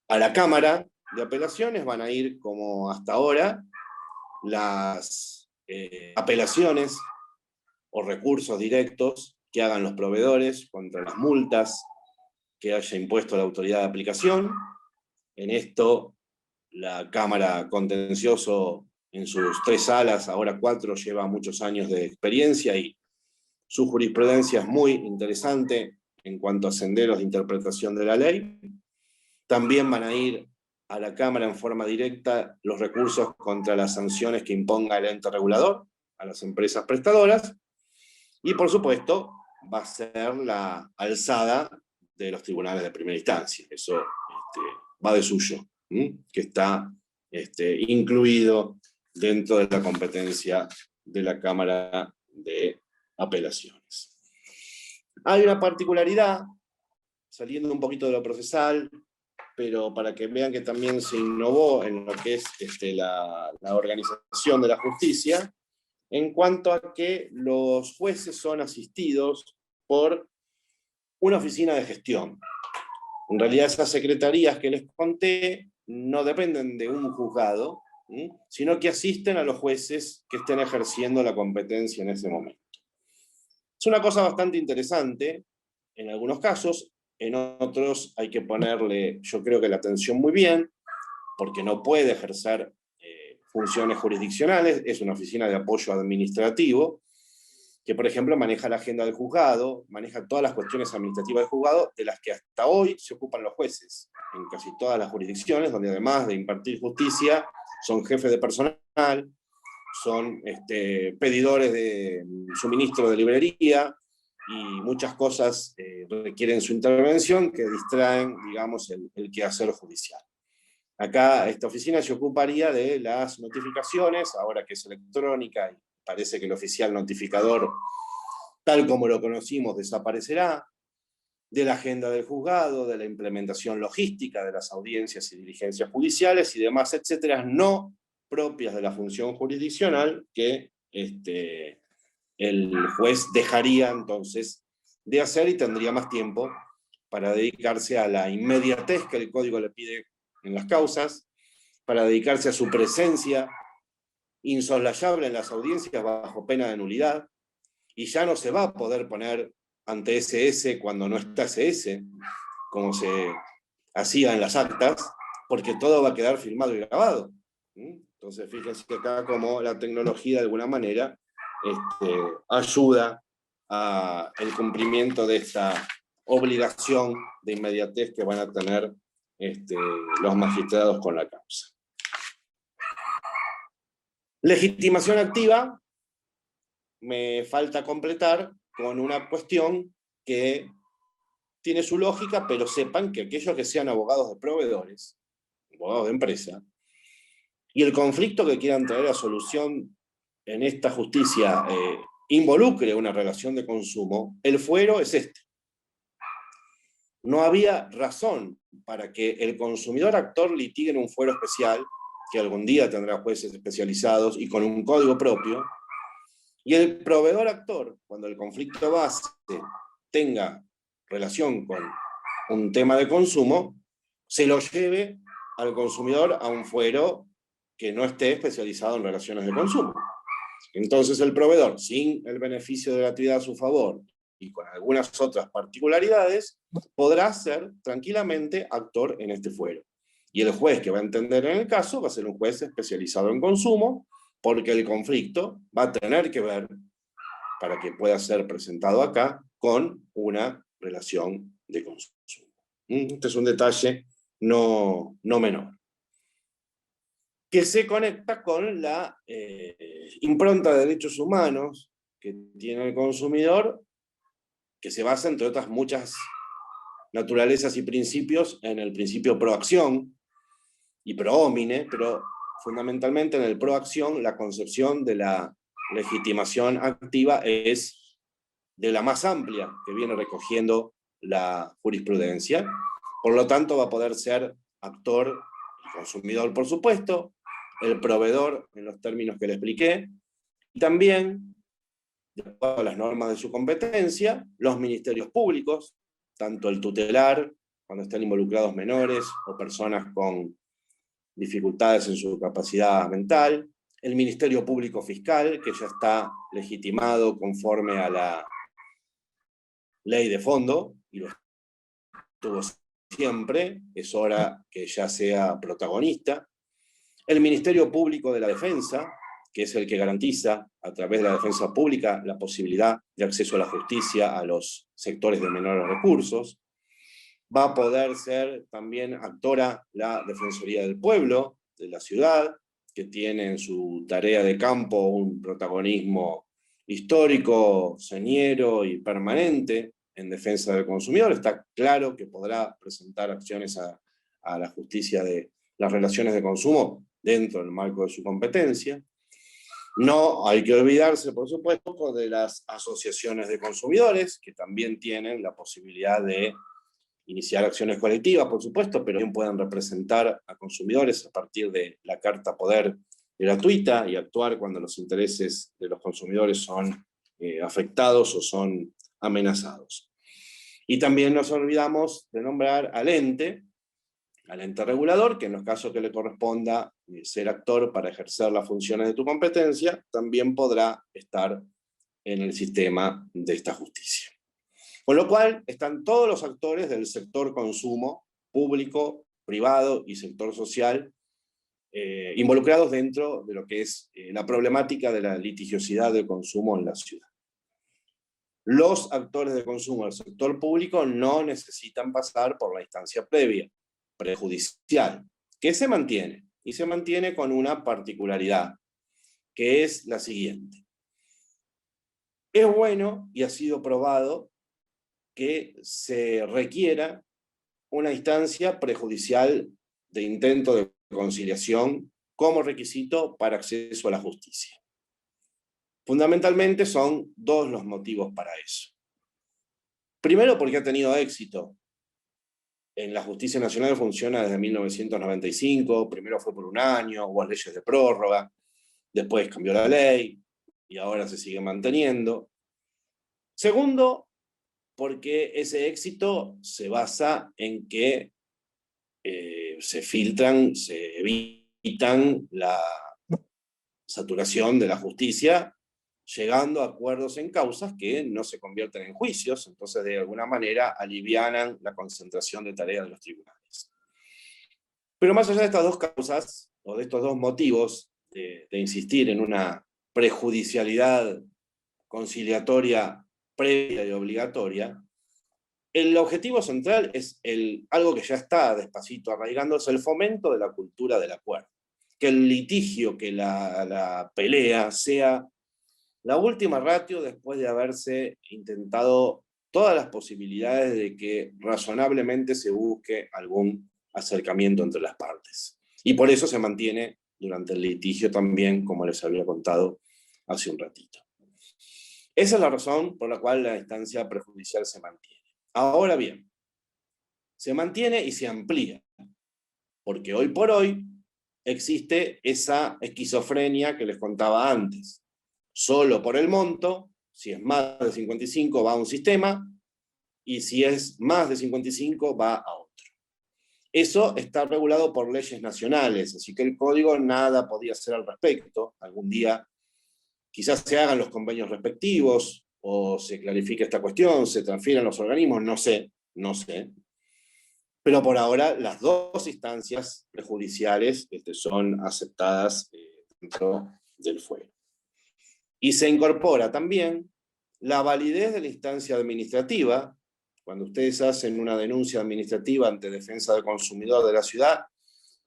A la Cámara de Apelaciones van a ir, como hasta ahora, las apelaciones o recursos directos que hagan los proveedores contra las multas que haya impuesto la autoridad de aplicación. En esto, la Cámara Contencioso, en sus 3 salas, ahora 4, lleva muchos años de experiencia y su jurisprudencia es muy interesante en cuanto a senderos de interpretación de la ley. También van a ir a la Cámara en forma directa los recursos contra las sanciones que imponga el ente regulador a las empresas prestadoras. Y por supuesto, va a ser la alzada de los tribunales de primera instancia. Eso va de suyo, que está incluido dentro de la competencia de la Cámara de Apelaciones. Hay una particularidad, saliendo un poquito de lo procesal, pero para que vean que también se innovó en lo que es la organización de la justicia, en cuanto a que los jueces son asistidos por una oficina de gestión. En realidad esas secretarías que les conté no dependen de un juzgado, sino que asisten a los jueces que estén ejerciendo la competencia en ese momento. Es una cosa bastante interesante en algunos casos, en otros hay que ponerle, yo creo que la atención muy bien, porque no puede ejercer funciones jurisdiccionales, es una oficina de apoyo administrativo, que por ejemplo maneja la agenda del juzgado, maneja todas las cuestiones administrativas del juzgado, de las que hasta hoy se ocupan los jueces, en casi todas las jurisdicciones, donde además de impartir justicia, son jefes de personal, son pedidores de suministro de librería, y muchas cosas requieren su intervención que distraen, digamos, el quehacer judicial. Acá esta oficina se ocuparía de las notificaciones, ahora que es electrónica y parece que el oficial notificador, tal como lo conocimos, desaparecerá, de la agenda del juzgado, de la implementación logística de las audiencias y diligencias judiciales y demás, etcétera, no propias de la función jurisdiccional que el juez dejaría entonces de hacer y tendría más tiempo para dedicarse a la inmediatez que el código le pide en las causas, para dedicarse a su presencia insoslayable en las audiencias bajo pena de nulidad, y ya no se va a poder poner ante SS cuando no está SS, como se hacía en las actas, porque todo va a quedar filmado y grabado. Entonces fíjense que acá como la tecnología de alguna manera ayuda al cumplimiento de esta obligación de inmediatez que van a tener los magistrados con la causa. Legitimación activa, me falta completar con una cuestión que tiene su lógica, pero sepan que aquellos que sean abogados de proveedores, abogados de empresa, y el conflicto que quieran traer a solución en esta justicia involucre una relación de consumo, el fuero es este. No había razón para que el consumidor actor litigue en un fuero especial, que algún día tendrá jueces especializados y con un código propio, y el proveedor actor, cuando el conflicto base tenga relación con un tema de consumo, se lo lleve al consumidor a un fuero que no esté especializado en relaciones de consumo. Entonces el proveedor, sin el beneficio de la actividad a su favor y con algunas otras particularidades, podrá ser tranquilamente actor en este fuero. Y el juez que va a entender en el caso va a ser un juez especializado en consumo, porque el conflicto va a tener que ver, para que pueda ser presentado acá, con una relación de consumo. Este es un detalle no menor, que se conecta con la impronta de derechos humanos que tiene el consumidor, que se basa, entre otras muchas naturalezas y principios, en el principio proacción y prohomine, pero fundamentalmente en el proacción la concepción de la legitimación activa es de la más amplia que viene recogiendo la jurisprudencia. Por lo tanto, va a poder ser actor el consumidor, por supuesto, el proveedor en los términos que le expliqué, y también, de acuerdo a las normas de su competencia, los ministerios públicos, tanto el tutelar, cuando están involucrados menores o personas con dificultades en su capacidad mental, el Ministerio Público Fiscal, que ya está legitimado conforme a la ley de fondo, y lo estuvo siempre, es hora que ya sea protagonista, el Ministerio Público de la Defensa, que es el que garantiza, a través de la defensa pública, la posibilidad de acceso a la justicia a los sectores de menores recursos. Va a poder ser también actora la Defensoría del Pueblo, de la ciudad, que tiene en su tarea de campo un protagonismo histórico, señero y permanente en defensa del consumidor. Está claro que podrá presentar acciones a la justicia de las relaciones de consumo dentro del marco de su competencia. No hay que olvidarse, por supuesto, de las asociaciones de consumidores, que también tienen la posibilidad de iniciar acciones colectivas, por supuesto, pero también pueden representar a consumidores a partir de la carta poder gratuita y actuar cuando los intereses de los consumidores son afectados o son amenazados. Y también nos olvidamos de nombrar al ente regulador, que en los casos que le corresponda ser actor para ejercer las funciones de tu competencia, también podrá estar en el sistema de esta justicia. Con lo cual, están todos los actores del sector consumo, público, privado y sector social, involucrados dentro de lo que es la problemática de la litigiosidad del consumo en la ciudad. Los actores de consumo del sector público no necesitan pasar por la instancia previa, prejudicial, que se mantiene, y se mantiene con una particularidad, que es la siguiente. Es bueno, y ha sido probado, que se requiera una instancia prejudicial de intento de conciliación como requisito para acceso a la justicia. Fundamentalmente son dos los motivos para eso. Primero, porque ha tenido éxito. En la justicia nacional funciona desde 1995, primero fue por un año, hubo leyes de prórroga, después cambió la ley, y ahora se sigue manteniendo. Segundo, porque ese éxito se basa en que se filtran, se evitan la saturación de la justicia, llegando a acuerdos en causas que no se convierten en juicios, entonces de alguna manera alivianan la concentración de tareas de los tribunales. Pero más allá de estas dos causas, o de estos dos motivos de insistir en una prejudicialidad conciliatoria previa y obligatoria, el objetivo central es algo que ya está despacito arraigándose, el fomento de la cultura del acuerdo. que el litigio, que la pelea sea la última ratio después de haberse intentado todas las posibilidades de que razonablemente se busque algún acercamiento entre las partes. Y por eso se mantiene durante el litigio también, como les había contado hace un ratito. Esa es la razón por la cual la instancia prejudicial se mantiene. Ahora bien, se mantiene y se amplía, porque hoy por hoy existe esa esquizofrenia que les contaba antes. Solo por el monto, si es más de 55 va a un sistema, y si es más de 55 va a otro. Eso está regulado por leyes nacionales, así que el código nada podía hacer al respecto. Algún día quizás se hagan los convenios respectivos, o se clarifique esta cuestión, se transfieran los organismos, no sé. Pero por ahora las dos instancias prejudiciales son aceptadas dentro del fuero. Y se incorpora también la validez de la instancia administrativa. Cuando ustedes hacen una denuncia administrativa ante Defensa del Consumidor de la ciudad,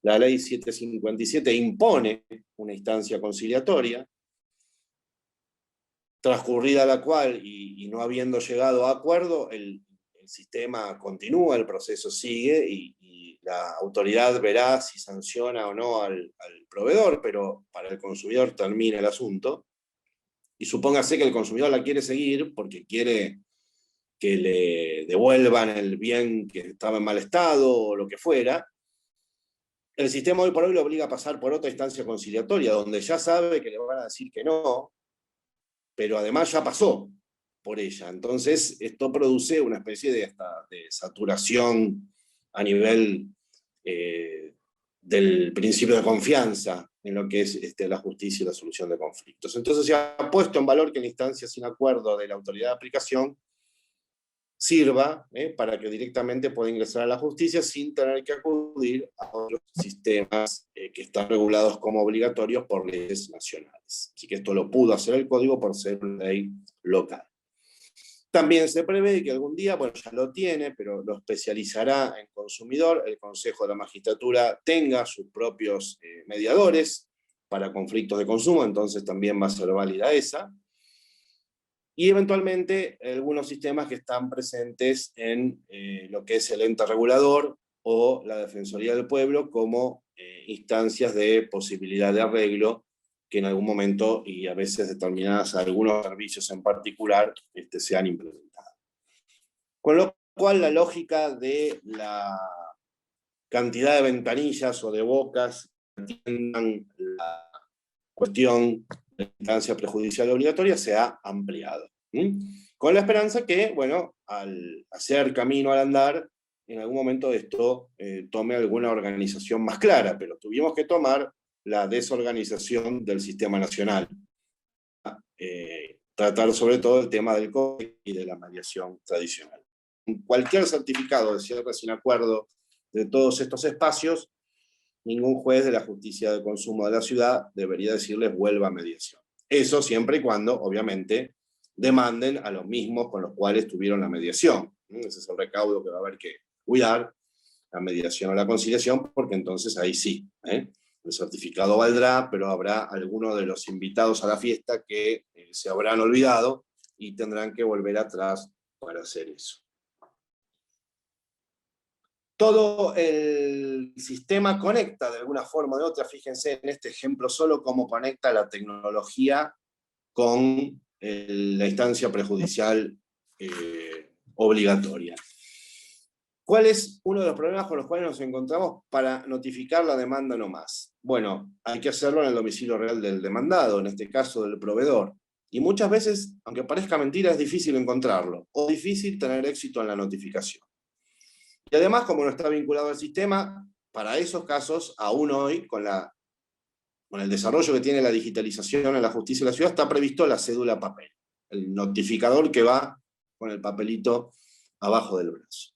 la ley 757 impone una instancia conciliatoria, transcurrida la cual, y no habiendo llegado a acuerdo, el sistema continúa, el proceso sigue, y la autoridad verá si sanciona o no al proveedor, pero para el consumidor termina el asunto. Y supóngase que el consumidor la quiere seguir porque quiere que le devuelvan el bien que estaba en mal estado o lo que fuera, el sistema hoy por hoy lo obliga a pasar por otra instancia conciliatoria, donde ya sabe que le van a decir que no, pero además ya pasó por ella. Entonces esto produce una especie de saturación a nivel del principio de confianza en lo que es la justicia y la solución de conflictos. Entonces se ha puesto en valor que la instancia sin acuerdo de la autoridad de aplicación sirva para que directamente pueda ingresar a la justicia sin tener que acudir a otros sistemas que están regulados como obligatorios por leyes nacionales. Así que esto lo pudo hacer el código por ser una ley local. También se prevé que algún día, bueno, ya lo tiene, pero lo especializará en consumidor, el Consejo de la Magistratura tenga sus propios mediadores para conflictos de consumo, entonces también va a ser válida esa. Y eventualmente algunos sistemas que están presentes en lo que es el ente regulador o la Defensoría del Pueblo como instancias de posibilidad de arreglo que en algún momento, y a veces determinadas algunos servicios en particular, se han implementado. Con lo cual la lógica de la cantidad de ventanillas o de bocas que atiendan la cuestión de la instancia prejudicial obligatoria se ha ampliado. Con la esperanza que, bueno, al hacer camino al andar, en algún momento esto tome alguna organización más clara, pero tuvimos que tomar la desorganización del sistema nacional. Tratar sobre todo el tema del COVID y de la mediación tradicional. Cualquier certificado de cierre sin acuerdo de todos estos espacios, ningún juez de la justicia de consumo de la ciudad debería decirles vuelva a mediación. Eso siempre y cuando, obviamente, demanden a los mismos con los cuales tuvieron la mediación. Ese es el recaudo que va a haber que cuidar, la mediación o la conciliación, porque entonces ahí sí, el certificado valdrá, pero habrá algunos de los invitados a la fiesta que se habrán olvidado y tendrán que volver atrás para hacer eso. Todo el sistema conecta de alguna forma o de otra, fíjense en este ejemplo solo cómo conecta la tecnología con la instancia prejudicial obligatoria. ¿Cuál es uno de los problemas con los cuales nos encontramos para notificar la demanda no más? Bueno, hay que hacerlo en el domicilio real del demandado, en este caso del proveedor. Y muchas veces, aunque parezca mentira, es difícil encontrarlo, o difícil tener éxito en la notificación. Y además, como no está vinculado al sistema, para esos casos, aún hoy, con el desarrollo que tiene la digitalización en la justicia de la ciudad, está previsto la cédula papel, el notificador que va con el papelito abajo del brazo.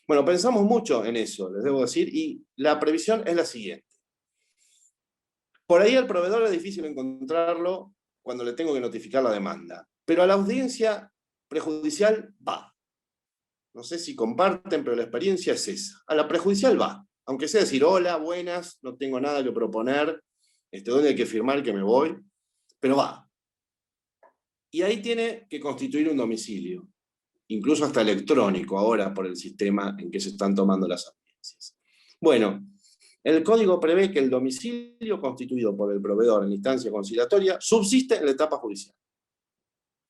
Bueno, pensamos mucho en eso, les debo decir, y la previsión es la siguiente. Por ahí al proveedor es difícil encontrarlo cuando le tengo que notificar la demanda, pero a la audiencia prejudicial va. No sé si comparten, pero la experiencia es esa. A la prejudicial va, aunque sea decir hola, buenas, no tengo nada que proponer, ¿Dónde hay que firmar que me voy? Pero va. Y ahí tiene que constituir un domicilio, incluso hasta electrónico ahora por el sistema en que se están tomando las audiencias. Bueno, el código prevé que el domicilio constituido por el proveedor en instancia conciliatoria subsiste en la etapa judicial.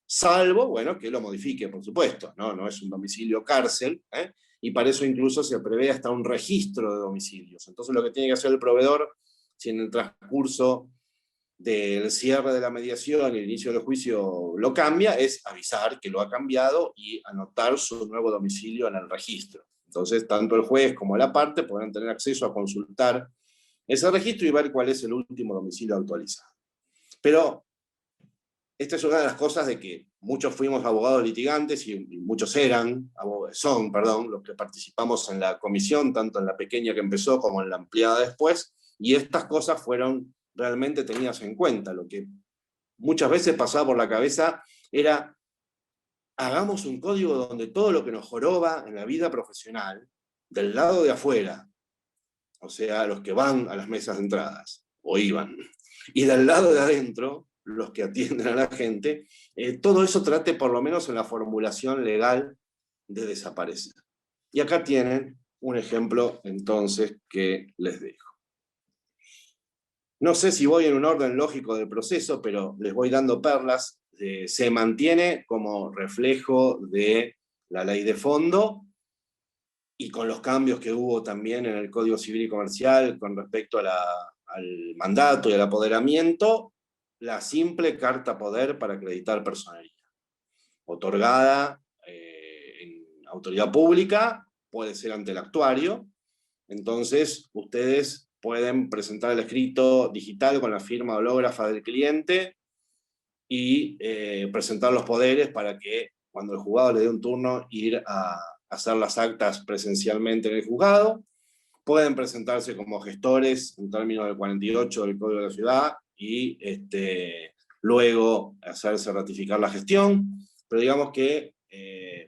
Salvo, bueno, que lo modifique, por supuesto, no es un domicilio cárcel, y para eso incluso se prevé hasta un registro de domicilios. Entonces lo que tiene que hacer el proveedor, si en el transcurso del cierre de la mediación y el inicio del juicio lo cambia, es avisar que lo ha cambiado y anotar su nuevo domicilio en el registro. Entonces, tanto el juez como la parte podrán tener acceso a consultar ese registro y ver cuál es el último domicilio actualizado. Pero esta es una de las cosas de que muchos fuimos abogados litigantes y muchos son los que participamos en la comisión, tanto en la pequeña que empezó como en la ampliada después, y estas cosas fueron realmente tenidas en cuenta. Lo que muchas veces pasaba por la cabeza era: hagamos un código donde todo lo que nos joroba en la vida profesional, del lado de afuera, o sea, los que van a las mesas de entradas, o iban, y del lado de adentro, los que atienden a la gente, todo eso trate por lo menos en la formulación legal de desaparecer. Y acá tienen un ejemplo entonces que les dejo. No sé si voy en un orden lógico del proceso, pero les voy dando perlas. Se mantiene como reflejo de la ley de fondo y con los cambios que hubo también en el Código Civil y Comercial con respecto al mandato y al apoderamiento, la simple carta poder para acreditar personería, otorgada en autoridad pública, puede ser ante el actuario. Entonces, ustedes pueden presentar el escrito digital con la firma hológrafa del cliente y presentar los poderes para que cuando el juzgado le dé un turno, ir a hacer las actas presencialmente en el juzgado. Pueden presentarse como gestores en términos del 48 del Código de la Ciudad y luego hacerse ratificar la gestión, pero digamos que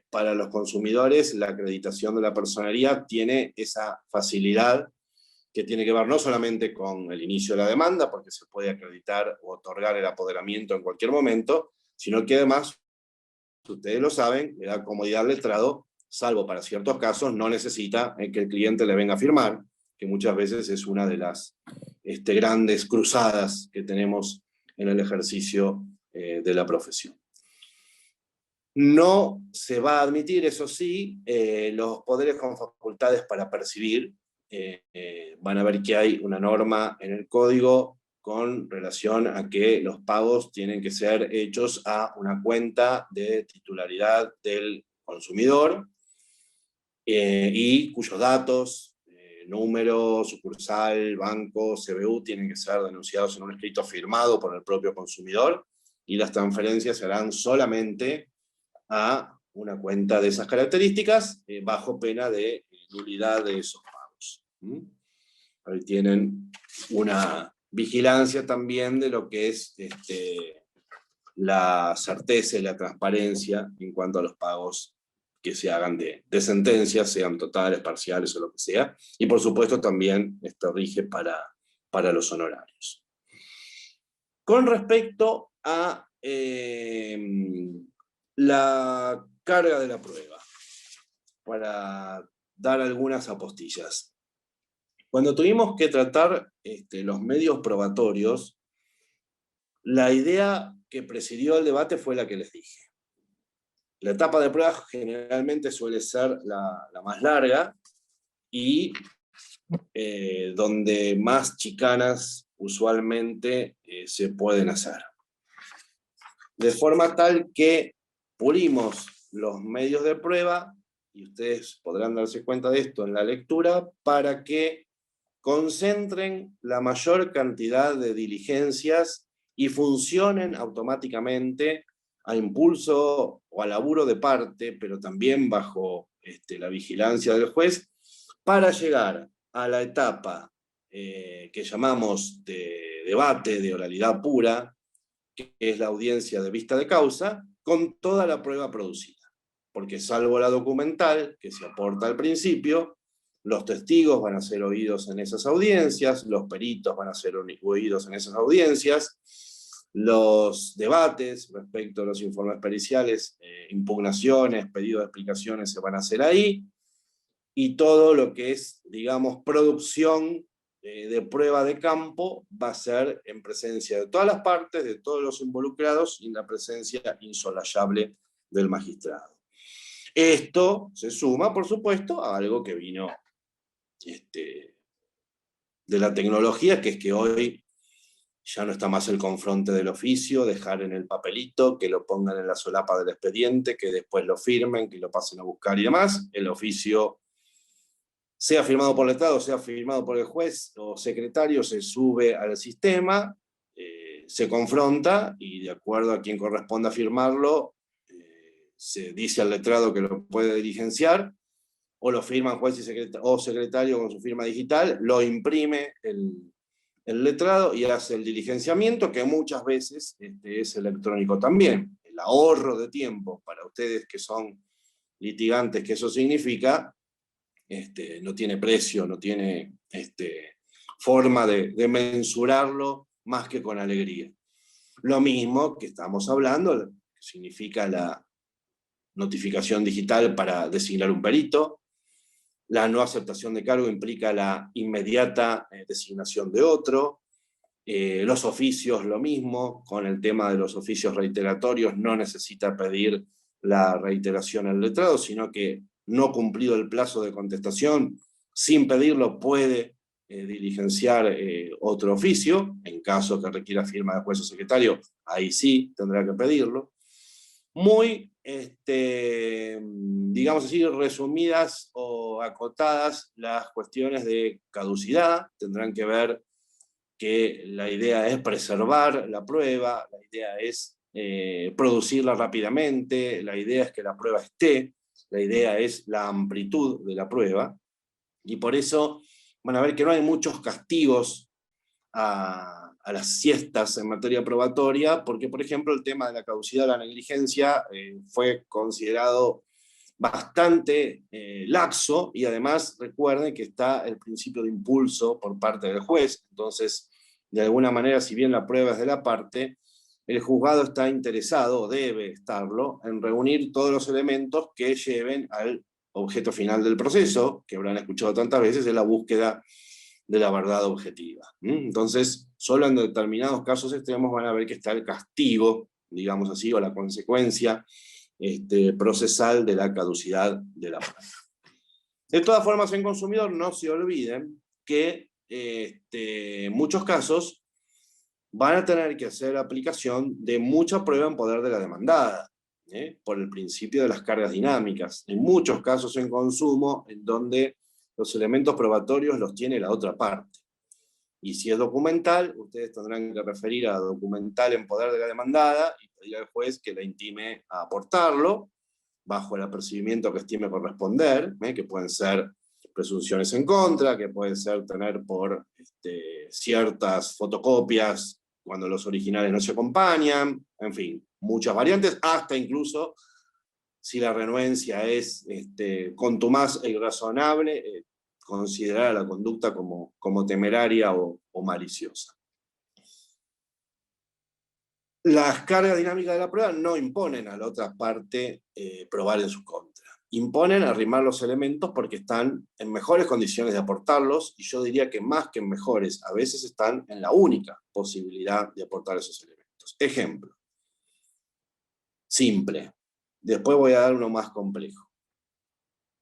para los consumidores la acreditación de la personería tiene esa facilidad que tiene que ver no solamente con el inicio de la demanda, porque se puede acreditar o otorgar el apoderamiento en cualquier momento, sino que además, ustedes lo saben, le da comodidad al letrado, salvo para ciertos casos, no necesita que el cliente le venga a firmar, que muchas veces es una de las grandes cruzadas que tenemos en el ejercicio de la profesión. No se va a admitir, eso sí, los poderes con facultades para percibir. Van a ver que hay una norma en el código con relación a que los pagos tienen que ser hechos a una cuenta de titularidad del consumidor y cuyos datos, número, sucursal, banco, CBU, tienen que ser denunciados en un escrito firmado por el propio consumidor, y las transferencias se harán solamente a una cuenta de esas características, bajo pena de nulidad de esos pagos. Ahí tienen una vigilancia también de lo que es la certeza y la transparencia en cuanto a los pagos que se hagan de sentencias, sean totales, parciales o lo que sea, y por supuesto también esto rige para los honorarios. Con respecto a la carga de la prueba, para dar algunas apostillas. Cuando tuvimos que tratar los medios probatorios, la idea que presidió el debate fue la que les dije. La etapa de prueba generalmente suele ser la más larga y donde más chicanas usualmente se pueden hacer. De forma tal que pulimos los medios de prueba, y ustedes podrán darse cuenta de esto en la lectura, para que concentren la mayor cantidad de diligencias y funcionen automáticamente a impulso o a laburo de parte, pero también bajo la vigilancia del juez, para llegar a la etapa que llamamos de debate, de oralidad pura, que es la audiencia de vista de causa, con toda la prueba producida. Porque salvo la documental, que se aporta al principio, Los testigos van a ser oídos en esas audiencias, los peritos van a ser oídos en esas audiencias, los debates respecto a los informes periciales, impugnaciones, pedidos de explicaciones se van a hacer ahí, y todo lo que es, digamos, producción de prueba de campo va a ser en presencia de todas las partes, de todos los involucrados, y en la presencia insolayable del magistrado. Esto se suma, por supuesto, a algo que vino de la tecnología, que es que hoy ya no está más el confronte del oficio, dejar en el papelito, que lo pongan en la solapa del expediente, que después lo firmen, que lo pasen a buscar y demás. El oficio, sea firmado por el letrado, sea firmado por el juez o secretario, se sube al sistema, se confronta, y de acuerdo a quien corresponda firmarlo, se dice al letrado que lo puede diligenciar, o lo firman juez o secretario con su firma digital, lo imprime el letrado y hace el diligenciamiento, que muchas veces es electrónico también. El ahorro de tiempo para ustedes que son litigantes, que eso significa, no tiene precio, no tiene forma de mensurarlo más que con alegría. Lo mismo que estamos hablando, que significa la notificación digital para designar un perito. La no aceptación de cargo implica la inmediata designación de otro. Los oficios, lo mismo, con el tema de los oficios reiteratorios, no necesita pedir la reiteración al letrado, sino que no cumplido el plazo de contestación, sin pedirlo puede diligenciar otro oficio. En caso que requiera firma de juez o secretario, ahí sí tendrá que pedirlo. Muy, digamos así, resumidas o acotadas las cuestiones de caducidad. Tendrán que ver que la idea es preservar la prueba, la idea es producirla rápidamente, la idea es que la prueba esté, la idea es la amplitud de la prueba, y por eso van a ver que no hay muchos castigos a las siestas en materia probatoria, porque, por ejemplo, el tema de la caducidad o la negligencia fue considerado bastante laxo, y además recuerden que está el principio de impulso por parte del juez. Entonces, de alguna manera, si bien la prueba es de la parte, el juzgado está interesado, o debe estarlo, en reunir todos los elementos que lleven al objeto final del proceso, que habrán escuchado tantas veces, es la búsqueda de la verdad objetiva. Entonces, solo en determinados casos extremos van a ver que está el castigo, digamos así, o la consecuencia procesal de la caducidad de la prueba. De todas formas, en consumidor no se olviden que en muchos casos van a tener que hacer aplicación de mucha prueba en poder de la demandada, por el principio de las cargas dinámicas. En muchos casos en consumo, en donde los elementos probatorios los tiene la otra parte. Y si es documental, ustedes tendrán que referir a documental en poder de la demandada y pedir al juez que la intime a aportarlo, bajo el apercibimiento que estime corresponder, que pueden ser presunciones en contra, que puede ser tener por ciertas fotocopias cuando los originales no se acompañan, en fin, muchas variantes, hasta incluso si la renuencia es contumaz e irrazonable, considerar la conducta como temeraria o maliciosa. Las cargas dinámicas de la prueba no imponen a la otra parte probar en su contra. Imponen arrimar los elementos porque están en mejores condiciones de aportarlos, y yo diría que más que en mejores, a veces están en la única posibilidad de aportar esos elementos. Ejemplo. Simple. Después voy a dar uno más complejo.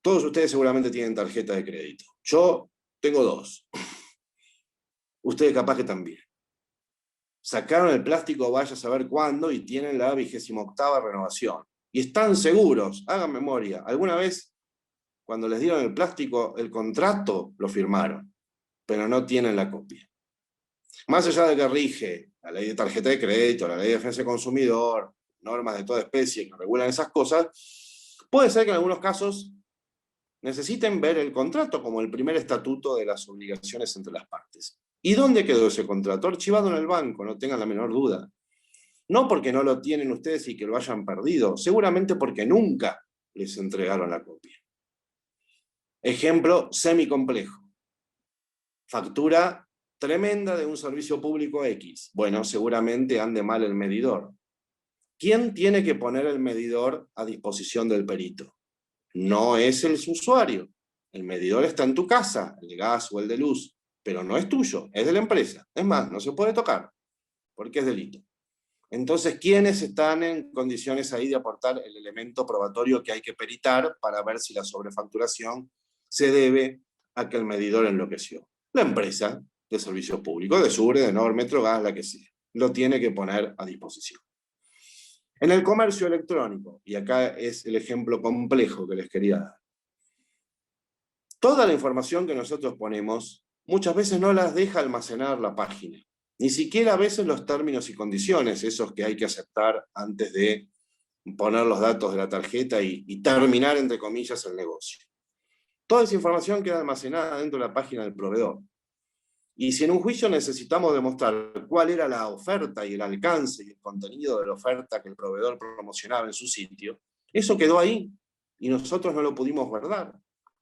Todos ustedes seguramente tienen tarjeta de crédito. Yo tengo 2. Ustedes capaz que también. Sacaron el plástico vaya a saber cuándo y tienen la 28ª renovación. Y están seguros, hagan memoria, alguna vez cuando les dieron el plástico, el contrato lo firmaron, pero no tienen la copia. Más allá de que rige la ley de tarjeta de crédito, la ley de defensa del consumidor, normas de toda especie que regulan esas cosas, puede ser que en algunos casos necesiten ver el contrato como el primer estatuto de las obligaciones entre las partes. ¿Y dónde quedó ese contrato? Archivado en el banco, no tengan la menor duda. No porque no lo tienen ustedes y que lo hayan perdido, seguramente porque nunca les entregaron la copia. Ejemplo semicomplejo. Factura tremenda de un servicio público X. Bueno, seguramente ande mal el medidor. ¿Quién tiene que poner el medidor a disposición del perito? No es el usuario. El medidor está en tu casa, el de gas o el de luz, pero no es tuyo, es de la empresa. Es más, no se puede tocar, porque es delito. Entonces, ¿quiénes están en condiciones ahí de aportar el elemento probatorio que hay que peritar para ver si la sobrefacturación se debe a que el medidor enloqueció? La empresa de servicio público, de Sure, de Nor, Metrogas, la que sea, lo tiene que poner a disposición. En el comercio electrónico, y acá es el ejemplo complejo que les quería dar, toda la información que nosotros ponemos, muchas veces no las deja almacenar la página. Ni siquiera a veces los términos y condiciones, esos que hay que aceptar antes de poner los datos de la tarjeta y terminar, entre comillas, el negocio. Toda esa información queda almacenada dentro de la página del proveedor. Y si en un juicio necesitamos demostrar cuál era la oferta y el alcance y el contenido de la oferta que el proveedor promocionaba en su sitio, eso quedó ahí y nosotros no lo pudimos guardar.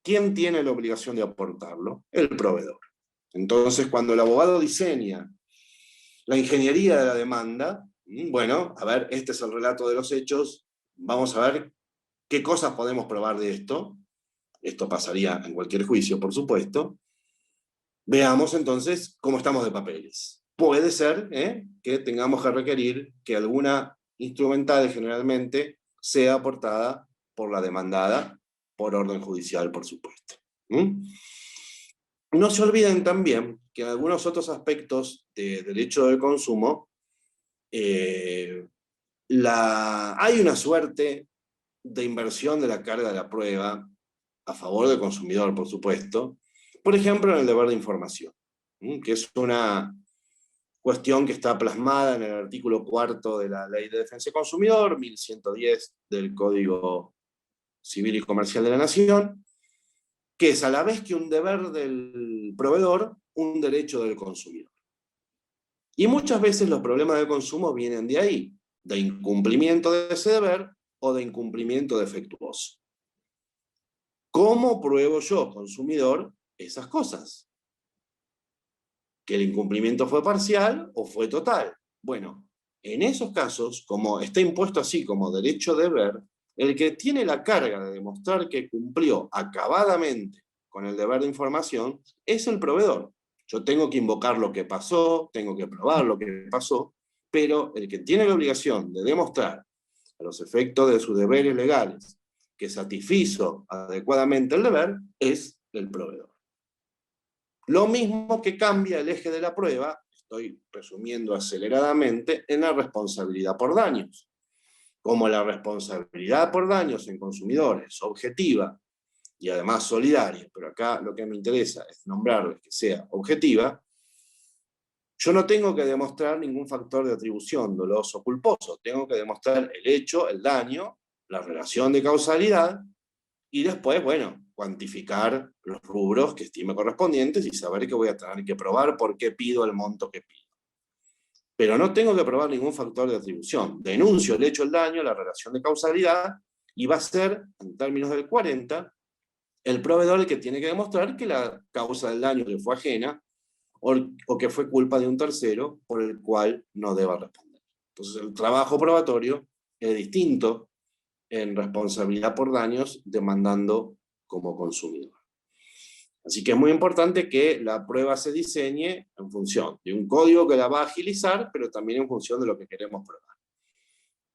¿Quién tiene la obligación de aportarlo? El proveedor. Entonces, cuando el abogado diseña la ingeniería de la demanda, bueno, a ver, este es el relato de los hechos, vamos a ver qué cosas podemos probar de esto. Esto pasaría en cualquier juicio, por supuesto. Veamos entonces cómo estamos de papeles. Puede ser que tengamos que requerir que alguna instrumental generalmente sea aportada por la demandada, por orden judicial, por supuesto. No se olviden también que en algunos otros aspectos de derecho del consumo hay una suerte de inversión de la carga de la prueba a favor del consumidor, por supuesto. Por ejemplo, en el deber de información, que es una cuestión que está plasmada en el artículo 4 de la Ley de Defensa del Consumidor, 1110 del Código Civil y Comercial de la Nación, que es a la vez que un deber del proveedor, un derecho del consumidor. Y muchas veces los problemas de consumo vienen de ahí, de incumplimiento de ese deber o de incumplimiento defectuoso. ¿Cómo pruebo yo, consumidor, esas cosas? ¿Que el incumplimiento fue parcial o fue total? Bueno, en esos casos, como está impuesto así como derecho-deber, el que tiene la carga de demostrar que cumplió acabadamente con el deber de información es el proveedor. Yo tengo que invocar lo que pasó, tengo que probar lo que pasó, pero el que tiene la obligación de demostrar a los efectos de sus deberes legales que satisfizo adecuadamente el deber es el proveedor. Lo mismo que cambia el eje de la prueba, estoy resumiendo aceleradamente, en la responsabilidad por daños. Como la responsabilidad por daños en consumidores es objetiva y además solidaria, pero acá lo que me interesa es nombrarles que sea objetiva, yo no tengo que demostrar ningún factor de atribución, doloso o culposo, tengo que demostrar el hecho, el daño, la relación de causalidad, y después, bueno, cuantificar los rubros que estime correspondientes y saber que voy a tener que probar por qué pido el monto que pido. Pero no tengo que probar ningún factor de atribución. Denuncio el hecho, el daño, la relación de causalidad, y va a ser, en términos del 40, el proveedor el que tiene que demostrar que la causa del daño le fue ajena o que fue culpa de un tercero por el cual no deba responder. Entonces el trabajo probatorio es distinto en responsabilidad por daños demandando como consumidor. Así que es muy importante que la prueba se diseñe en función de un código que la va a agilizar, pero también en función de lo que queremos probar.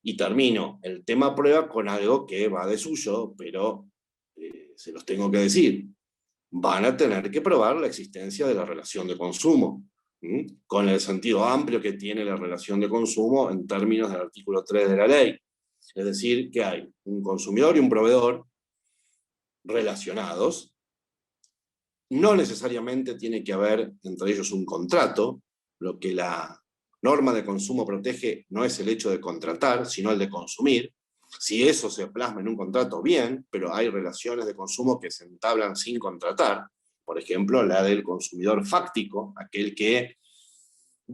Y termino el tema prueba con algo que va de suyo, pero se los tengo que decir. Van a tener que probar la existencia de la relación de consumo, con el sentido amplio que tiene la relación de consumo en términos del artículo 3 de la ley. Es decir, que hay un consumidor y un proveedor relacionados. No necesariamente tiene que haber entre ellos un contrato. Lo que la norma de consumo protege no es el hecho de contratar, sino el de consumir. Si eso se plasma en un contrato, bien, pero hay relaciones de consumo que se entablan sin contratar. Por ejemplo, la del consumidor fáctico, aquel que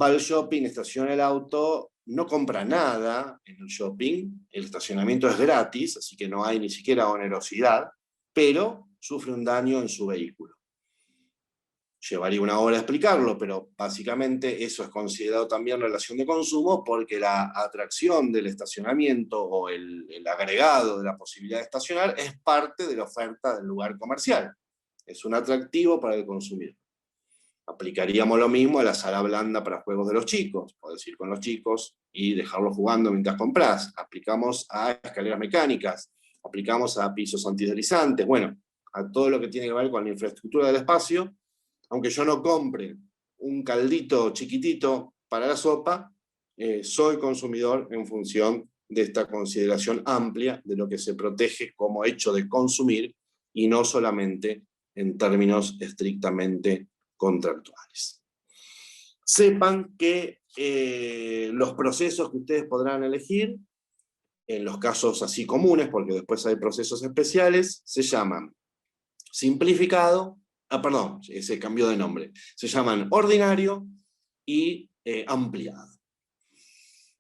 va al shopping, estaciona el auto, no compra nada en el shopping, el estacionamiento es gratis, así que no hay ni siquiera onerosidad, pero sufre un daño en su vehículo. Llevaría una hora explicarlo, pero básicamente eso es considerado también relación de consumo porque la atracción del estacionamiento o el agregado de la posibilidad de estacionar es parte de la oferta del lugar comercial. Es un atractivo para el consumidor. Aplicaríamos lo mismo a la sala blanda para juegos de los chicos. Podés ir con los chicos y dejarlos jugando mientras compras. Aplicamos a escaleras mecánicas, aplicamos a pisos antideslizantes, bueno, a todo lo que tiene que ver con la infraestructura del espacio. Aunque yo no compre un caldito chiquitito para la sopa, soy consumidor en función de esta consideración amplia de lo que se protege como hecho de consumir y no solamente en términos estrictamente contractuales. Sepan que los procesos que ustedes podrán elegir, en los casos así comunes, porque después hay procesos especiales, se llaman simplificado, ese cambió de nombre, se llaman ordinario y ampliado.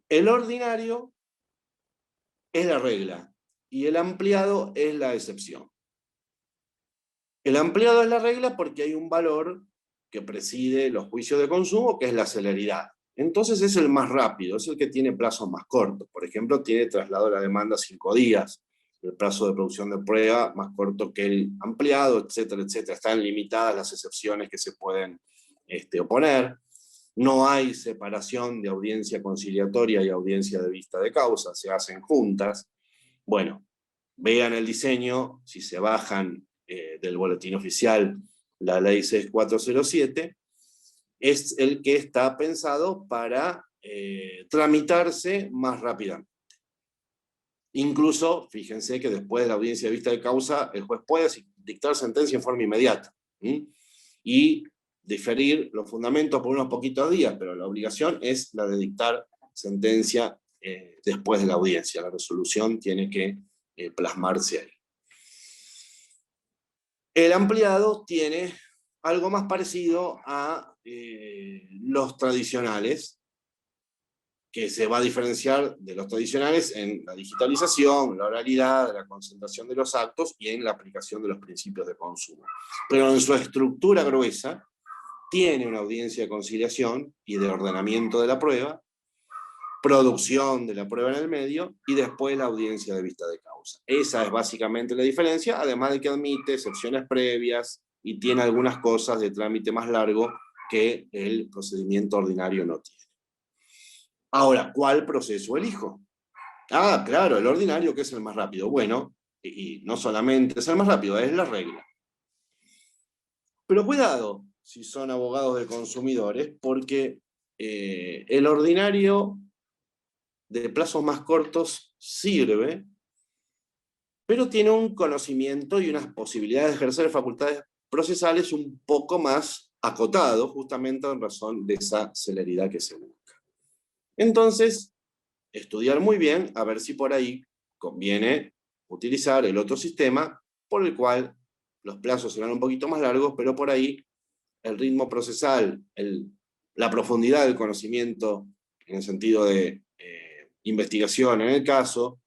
El ordinario es la regla y el ampliado es la excepción. El ampliado es la regla porque hay un valor que preside los juicios de consumo, que es la celeridad. Entonces es el más rápido, es el que tiene plazos más cortos. Por ejemplo, tiene traslado de la demanda 5 días. El plazo de producción de prueba más corto que el ampliado, etcétera, etcétera. Están limitadas las excepciones que se pueden oponer. No hay separación de audiencia conciliatoria y audiencia de vista de causa, se hacen juntas. Bueno, vean el diseño, si se bajan del boletín oficial la ley 6407, es el que está pensado para tramitarse más rápidamente. Incluso, fíjense que después de la audiencia de vista de causa, el juez puede dictar sentencia en forma inmediata. Y diferir los fundamentos por unos poquitos días, pero la obligación es la de dictar sentencia después de la audiencia. La resolución tiene que plasmarse ahí. El ampliado tiene algo más parecido a los tradicionales, que se va a diferenciar de los tradicionales en la digitalización, la oralidad, la concentración de los actos y en la aplicación de los principios de consumo. Pero en su estructura gruesa tiene una audiencia de conciliación y de ordenamiento de la prueba, producción de la prueba en el medio y después la audiencia de vista de causa. Esa es básicamente la diferencia, además de que admite excepciones previas y tiene algunas cosas de trámite más largo que el procedimiento ordinario no tiene. Ahora, ¿cuál proceso elijo? Ah, claro, el ordinario, que es el más rápido. Bueno, y no solamente es el más rápido, es la regla. Pero cuidado, si son abogados de consumidores, porque el ordinario de plazos más cortos sirve, pero tiene un conocimiento y unas posibilidades de ejercer facultades procesales un poco más acotado, justamente en razón de esa celeridad que se busca. Entonces, estudiar muy bien, a ver si por ahí conviene utilizar el otro sistema, por el cual los plazos serán un poquito más largos, pero por ahí el ritmo procesal, la profundidad del conocimiento, en el sentido de investigación en el caso,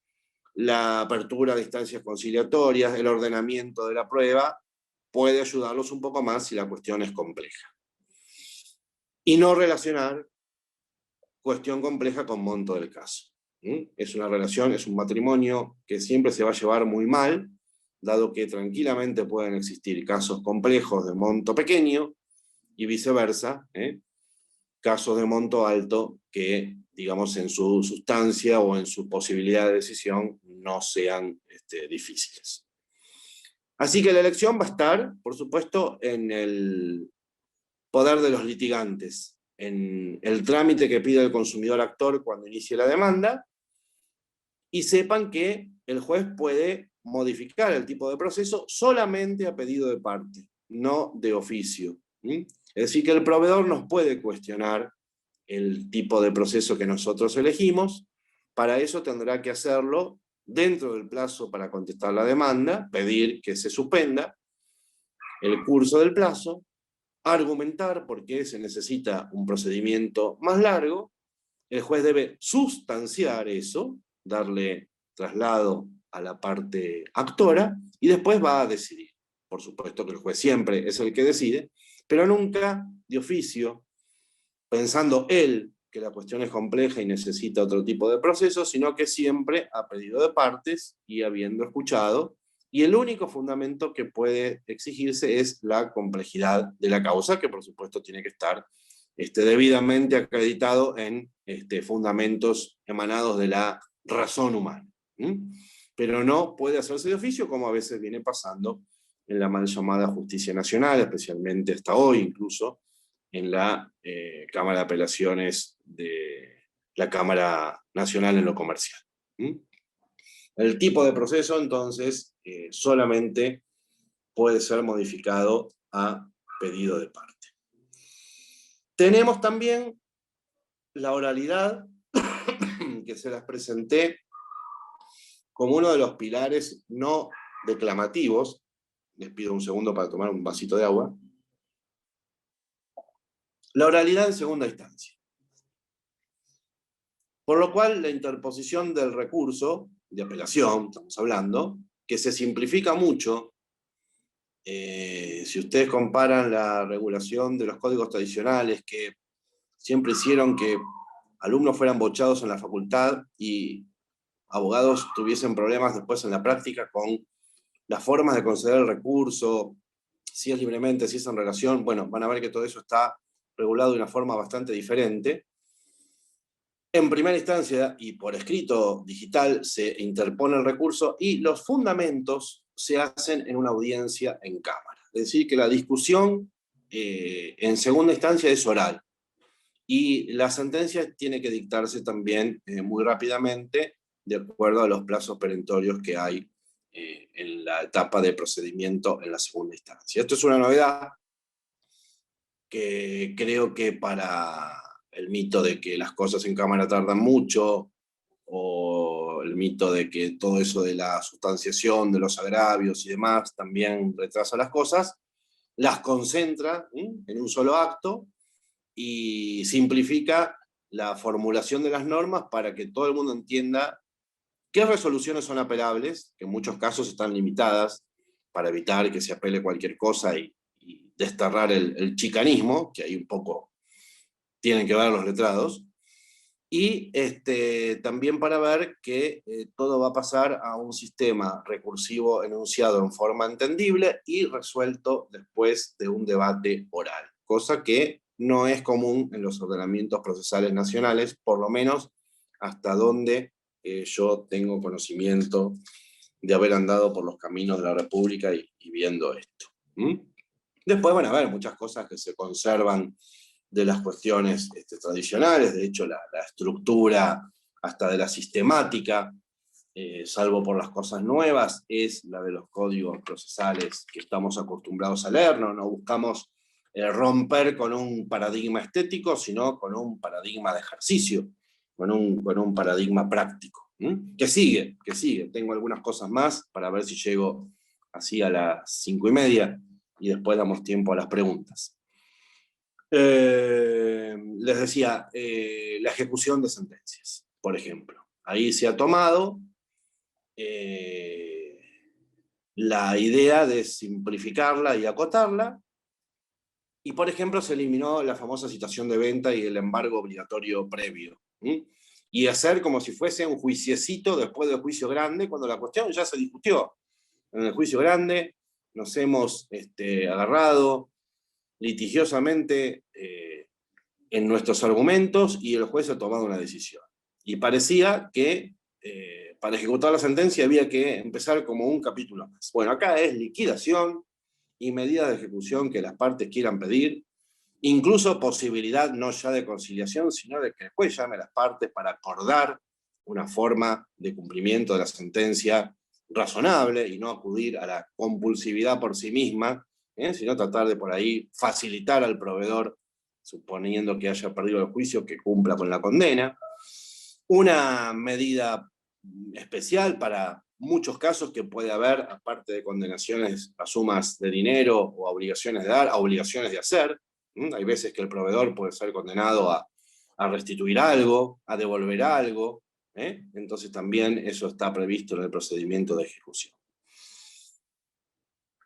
la apertura de instancias conciliatorias, el ordenamiento de la prueba, puede ayudarlos un poco más si la cuestión es compleja. Y no relacionar cuestión compleja con monto del caso. Es una relación, es un matrimonio que siempre se va a llevar muy mal, dado que tranquilamente pueden existir casos complejos de monto pequeño y viceversa, casos de monto alto que, digamos, en su sustancia o en su posibilidad de decisión no sean difíciles. Así que la elección va a estar, por supuesto, en el poder de los litigantes, en el trámite que pide el consumidor actor cuando inicie la demanda, y sepan que el juez puede modificar el tipo de proceso solamente a pedido de parte, no de oficio. Es decir, que el proveedor nos puede cuestionar el tipo de proceso que nosotros elegimos. Para eso tendrá que hacerlo dentro del plazo para contestar la demanda, pedir que se suspenda el curso del plazo, argumentar por qué se necesita un procedimiento más largo. El juez debe sustanciar eso, darle traslado a la parte actora, y después va a decidir. por supuesto que el juez siempre es el que decide, pero nunca de oficio, pensando él que la cuestión es compleja y necesita otro tipo de proceso, sino que siempre a pedido de partes y habiendo escuchado, y el único fundamento que puede exigirse es la complejidad de la causa, que por supuesto tiene que estar debidamente acreditado en fundamentos emanados de la razón humana. Pero no puede hacerse de oficio, como a veces viene pasando en la mal llamada justicia nacional, especialmente hasta hoy incluso, en la Cámara de Apelaciones de la Cámara Nacional en lo Comercial. El tipo de proceso, entonces, solamente puede ser modificado a pedido de parte. Tenemos también la oralidad, que se las presenté como uno de los pilares no declamativos. Les pido un segundo para tomar un vasito de agua. La oralidad en segunda instancia. Por lo cual, la interposición del recurso de apelación, estamos hablando, que se simplifica mucho. Si ustedes comparan la regulación de los códigos tradicionales que siempre hicieron que alumnos fueran bochados en la facultad y abogados tuviesen problemas después en la práctica con las formas de conceder el recurso, si es libremente, si es en relación, bueno, van a ver que todo eso está regulado de una forma bastante diferente. En primera instancia, y por escrito digital, se interpone el recurso y los fundamentos se hacen en una audiencia en cámara. Es decir, que la discusión en segunda instancia es oral. Y la sentencia tiene que dictarse también muy rápidamente, de acuerdo a los plazos perentorios que hay en la etapa de procedimiento en la segunda instancia. Esto es una novedad que creo que para el mito de que las cosas en cámara tardan mucho, o el mito de que todo eso de la sustanciación, de los agravios y demás también retrasa las cosas, las concentra en un solo acto y simplifica la formulación de las normas para que todo el mundo entienda qué resoluciones son apelables, que en muchos casos están limitadas para evitar que se apele cualquier cosa y desterrar el chicanismo, que ahí un poco tienen que ver los letrados, y también para ver que todo va a pasar a un sistema recursivo enunciado en forma entendible y resuelto después de un debate oral, cosa que no es común en los ordenamientos procesales nacionales, por lo menos hasta donde yo tengo conocimiento de haber andado por los caminos de la República y viendo esto. Después van a haber muchas cosas que se conservan de las cuestiones tradicionales, de hecho la estructura hasta de la sistemática, salvo por las cosas nuevas, es la de los códigos procesales que estamos acostumbrados a leer, no buscamos romper con un paradigma estético, sino con un paradigma de ejercicio, con un paradigma práctico. Que sigue. Tengo algunas cosas más para ver si llego así a las 5:30 y después damos tiempo a las preguntas. Les decía, la ejecución de sentencias, por ejemplo. Ahí se ha tomado la idea de simplificarla y acotarla, y por ejemplo se eliminó la famosa citación de venta y el embargo obligatorio previo. Y hacer como si fuese un juiciecito después del juicio grande, cuando la cuestión ya se discutió. En el juicio grande nos hemos agarrado litigiosamente en nuestros argumentos y el juez ha tomado una decisión. Y parecía que para ejecutar la sentencia había que empezar como un capítulo más. Bueno, acá es liquidación y medidas de ejecución que las partes quieran pedir, incluso posibilidad no ya de conciliación, sino de que el juez llame a las partes para acordar una forma de cumplimiento de la sentencia razonable y no acudir a la compulsividad por sí misma, sino tratar de por ahí facilitar al proveedor, suponiendo que haya perdido el juicio, que cumpla con la condena. Una medida especial para muchos casos que puede haber, aparte de condenaciones a sumas de dinero o a obligaciones de dar, a obligaciones de hacer. Hay veces que el proveedor puede ser condenado a restituir algo, a devolver algo. Entonces también eso está previsto en el procedimiento de ejecución.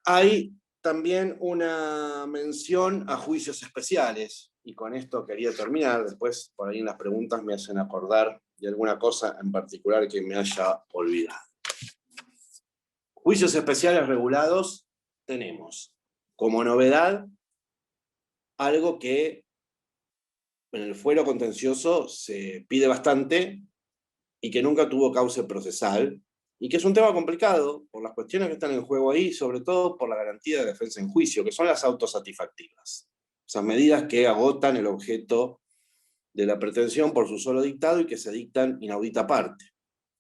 Hay también una mención a juicios especiales, y con esto quería terminar. Después, por ahí en las preguntas me hacen acordar de alguna cosa en particular que me haya olvidado. Juicios especiales regulados tenemos como novedad algo que en el fuero contencioso se pide bastante y que nunca tuvo cauce procesal, y que es un tema complicado por las cuestiones que están en juego ahí, sobre todo por la garantía de defensa en juicio, que son las autosatisfactivas. Esas medidas que agotan el objeto de la pretensión por su solo dictado y que se dictan inaudita parte,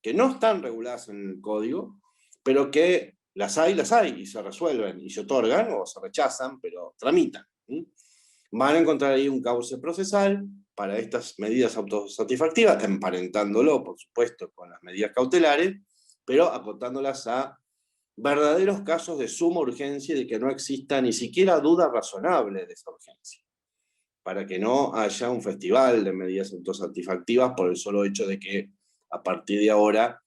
que no están reguladas en el código, pero que las hay, y se resuelven, y se otorgan o se rechazan, pero tramitan. Van a encontrar ahí un cauce procesal para estas medidas autosatisfactivas, emparentándolo, por supuesto, con las medidas cautelares, pero acotándolas a verdaderos casos de suma urgencia y de que no exista ni siquiera duda razonable de esa urgencia, para que no haya un festival de medidas autosatisfactivas por el solo hecho de que a partir de ahora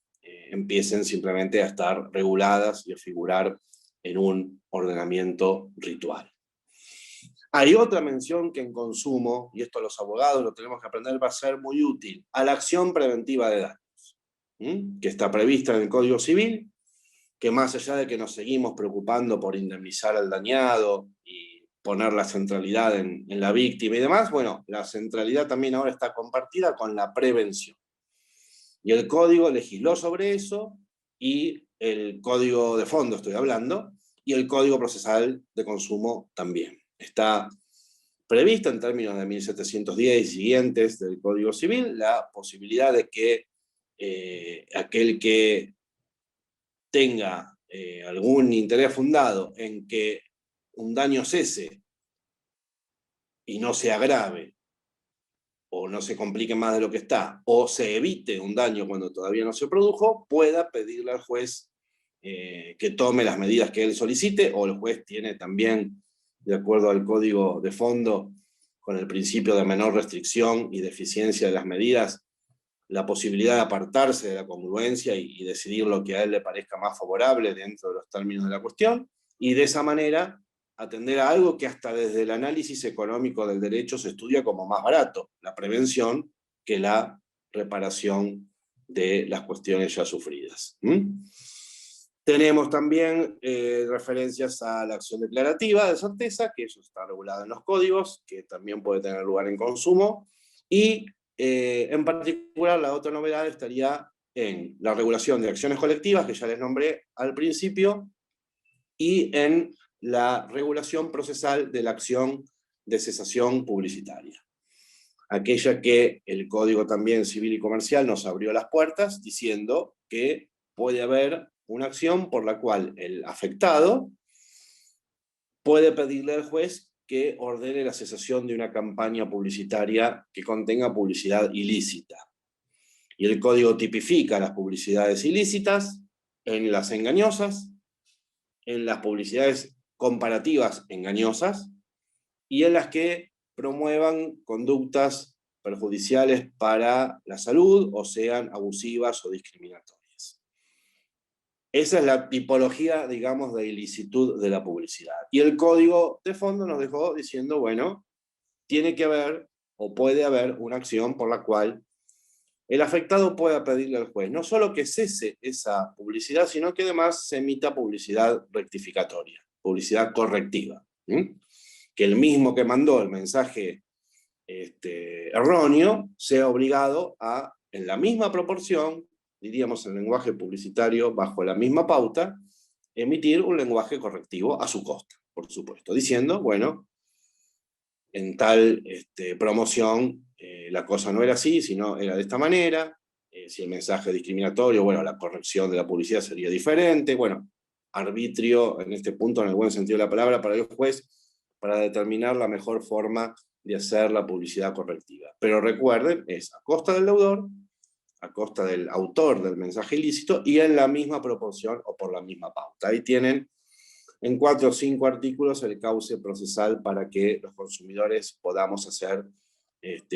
empiecen simplemente a estar reguladas y a figurar en un ordenamiento ritual. Hay otra mención que en consumo, y esto a los abogados lo tenemos que aprender, va a ser muy útil, a la acción preventiva de daños, que está prevista en el Código Civil, que más allá de que nos seguimos preocupando por indemnizar al dañado y poner la centralidad en la víctima y demás, bueno, la centralidad también ahora está compartida con la prevención. Y el Código legisló sobre eso, y el Código de Fondo estoy hablando, y el Código Procesal de Consumo también. Está prevista en términos de 1710 y siguientes del Código Civil la posibilidad de que aquel que tenga algún interés fundado en que un daño cese y no se agrave, o no se complique más de lo que está, o se evite un daño cuando todavía no se produjo, pueda pedirle al juez que tome las medidas que él solicite, o el juez tiene también, de acuerdo al Código de Fondo, con el principio de menor restricción y de eficiencia de las medidas, la posibilidad de apartarse de la congruencia y decidir lo que a él le parezca más favorable dentro de los términos de la cuestión, y de esa manera atender a algo que hasta desde el análisis económico del derecho se estudia como más barato, la prevención, que la reparación de las cuestiones ya sufridas. Tenemos también referencias a la acción declarativa de certeza, que eso está regulado en los códigos, que también puede tener lugar en consumo, y en particular la otra novedad estaría en la regulación de acciones colectivas, que ya les nombré al principio, y en la regulación procesal de la acción de cesación publicitaria. Aquella que el Código también Civil y Comercial nos abrió las puertas, diciendo que puede haber una acción por la cual el afectado puede pedirle al juez que ordene la cesación de una campaña publicitaria que contenga publicidad ilícita. Y el Código tipifica las publicidades ilícitas en las engañosas, en las publicidades comparativas engañosas, y en las que promuevan conductas perjudiciales para la salud o sean abusivas o discriminatorias. Esa es la tipología, digamos, de ilicitud de la publicidad. Y el Código de Fondo nos dejó diciendo, bueno, tiene que haber o puede haber una acción por la cual el afectado pueda pedirle al juez no solo que cese esa publicidad, sino que además se emita publicidad rectificatoria, publicidad correctiva. Que el mismo que mandó el mensaje erróneo sea obligado a, en la misma proporción, diríamos en lenguaje publicitario, bajo la misma pauta, emitir un lenguaje correctivo a su costa, por supuesto, diciendo, bueno, en tal promoción la cosa no era así, sino era de esta manera, si el mensaje es discriminatorio, bueno, la corrección de la publicidad sería diferente, bueno, arbitrio en este punto, en el buen sentido de la palabra, para el juez, para determinar la mejor forma de hacer la publicidad correctiva. Pero recuerden, es a costa del deudor, a costa del autor del mensaje ilícito, y en la misma proporción o por la misma pauta. Ahí tienen en 4 o 5 artículos el cauce procesal para que los consumidores podamos hacer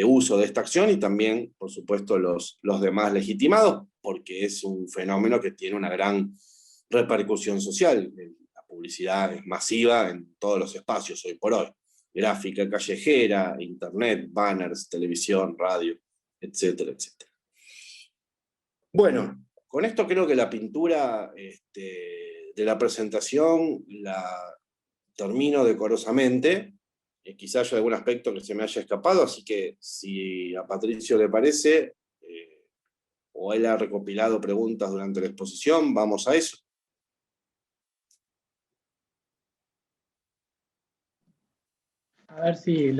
uso de esta acción, y también, por supuesto, los demás legitimados, porque es un fenómeno que tiene una gran repercusión social. La publicidad es masiva en todos los espacios hoy por hoy. Gráfica callejera, internet, banners, televisión, radio, etcétera, etcétera. Bueno, con esto creo que la pintura de la presentación la termino decorosamente. Quizá haya algún aspecto que se me haya escapado, así que si a Patricio le parece, o él ha recopilado preguntas durante la exposición, vamos a eso. A ver si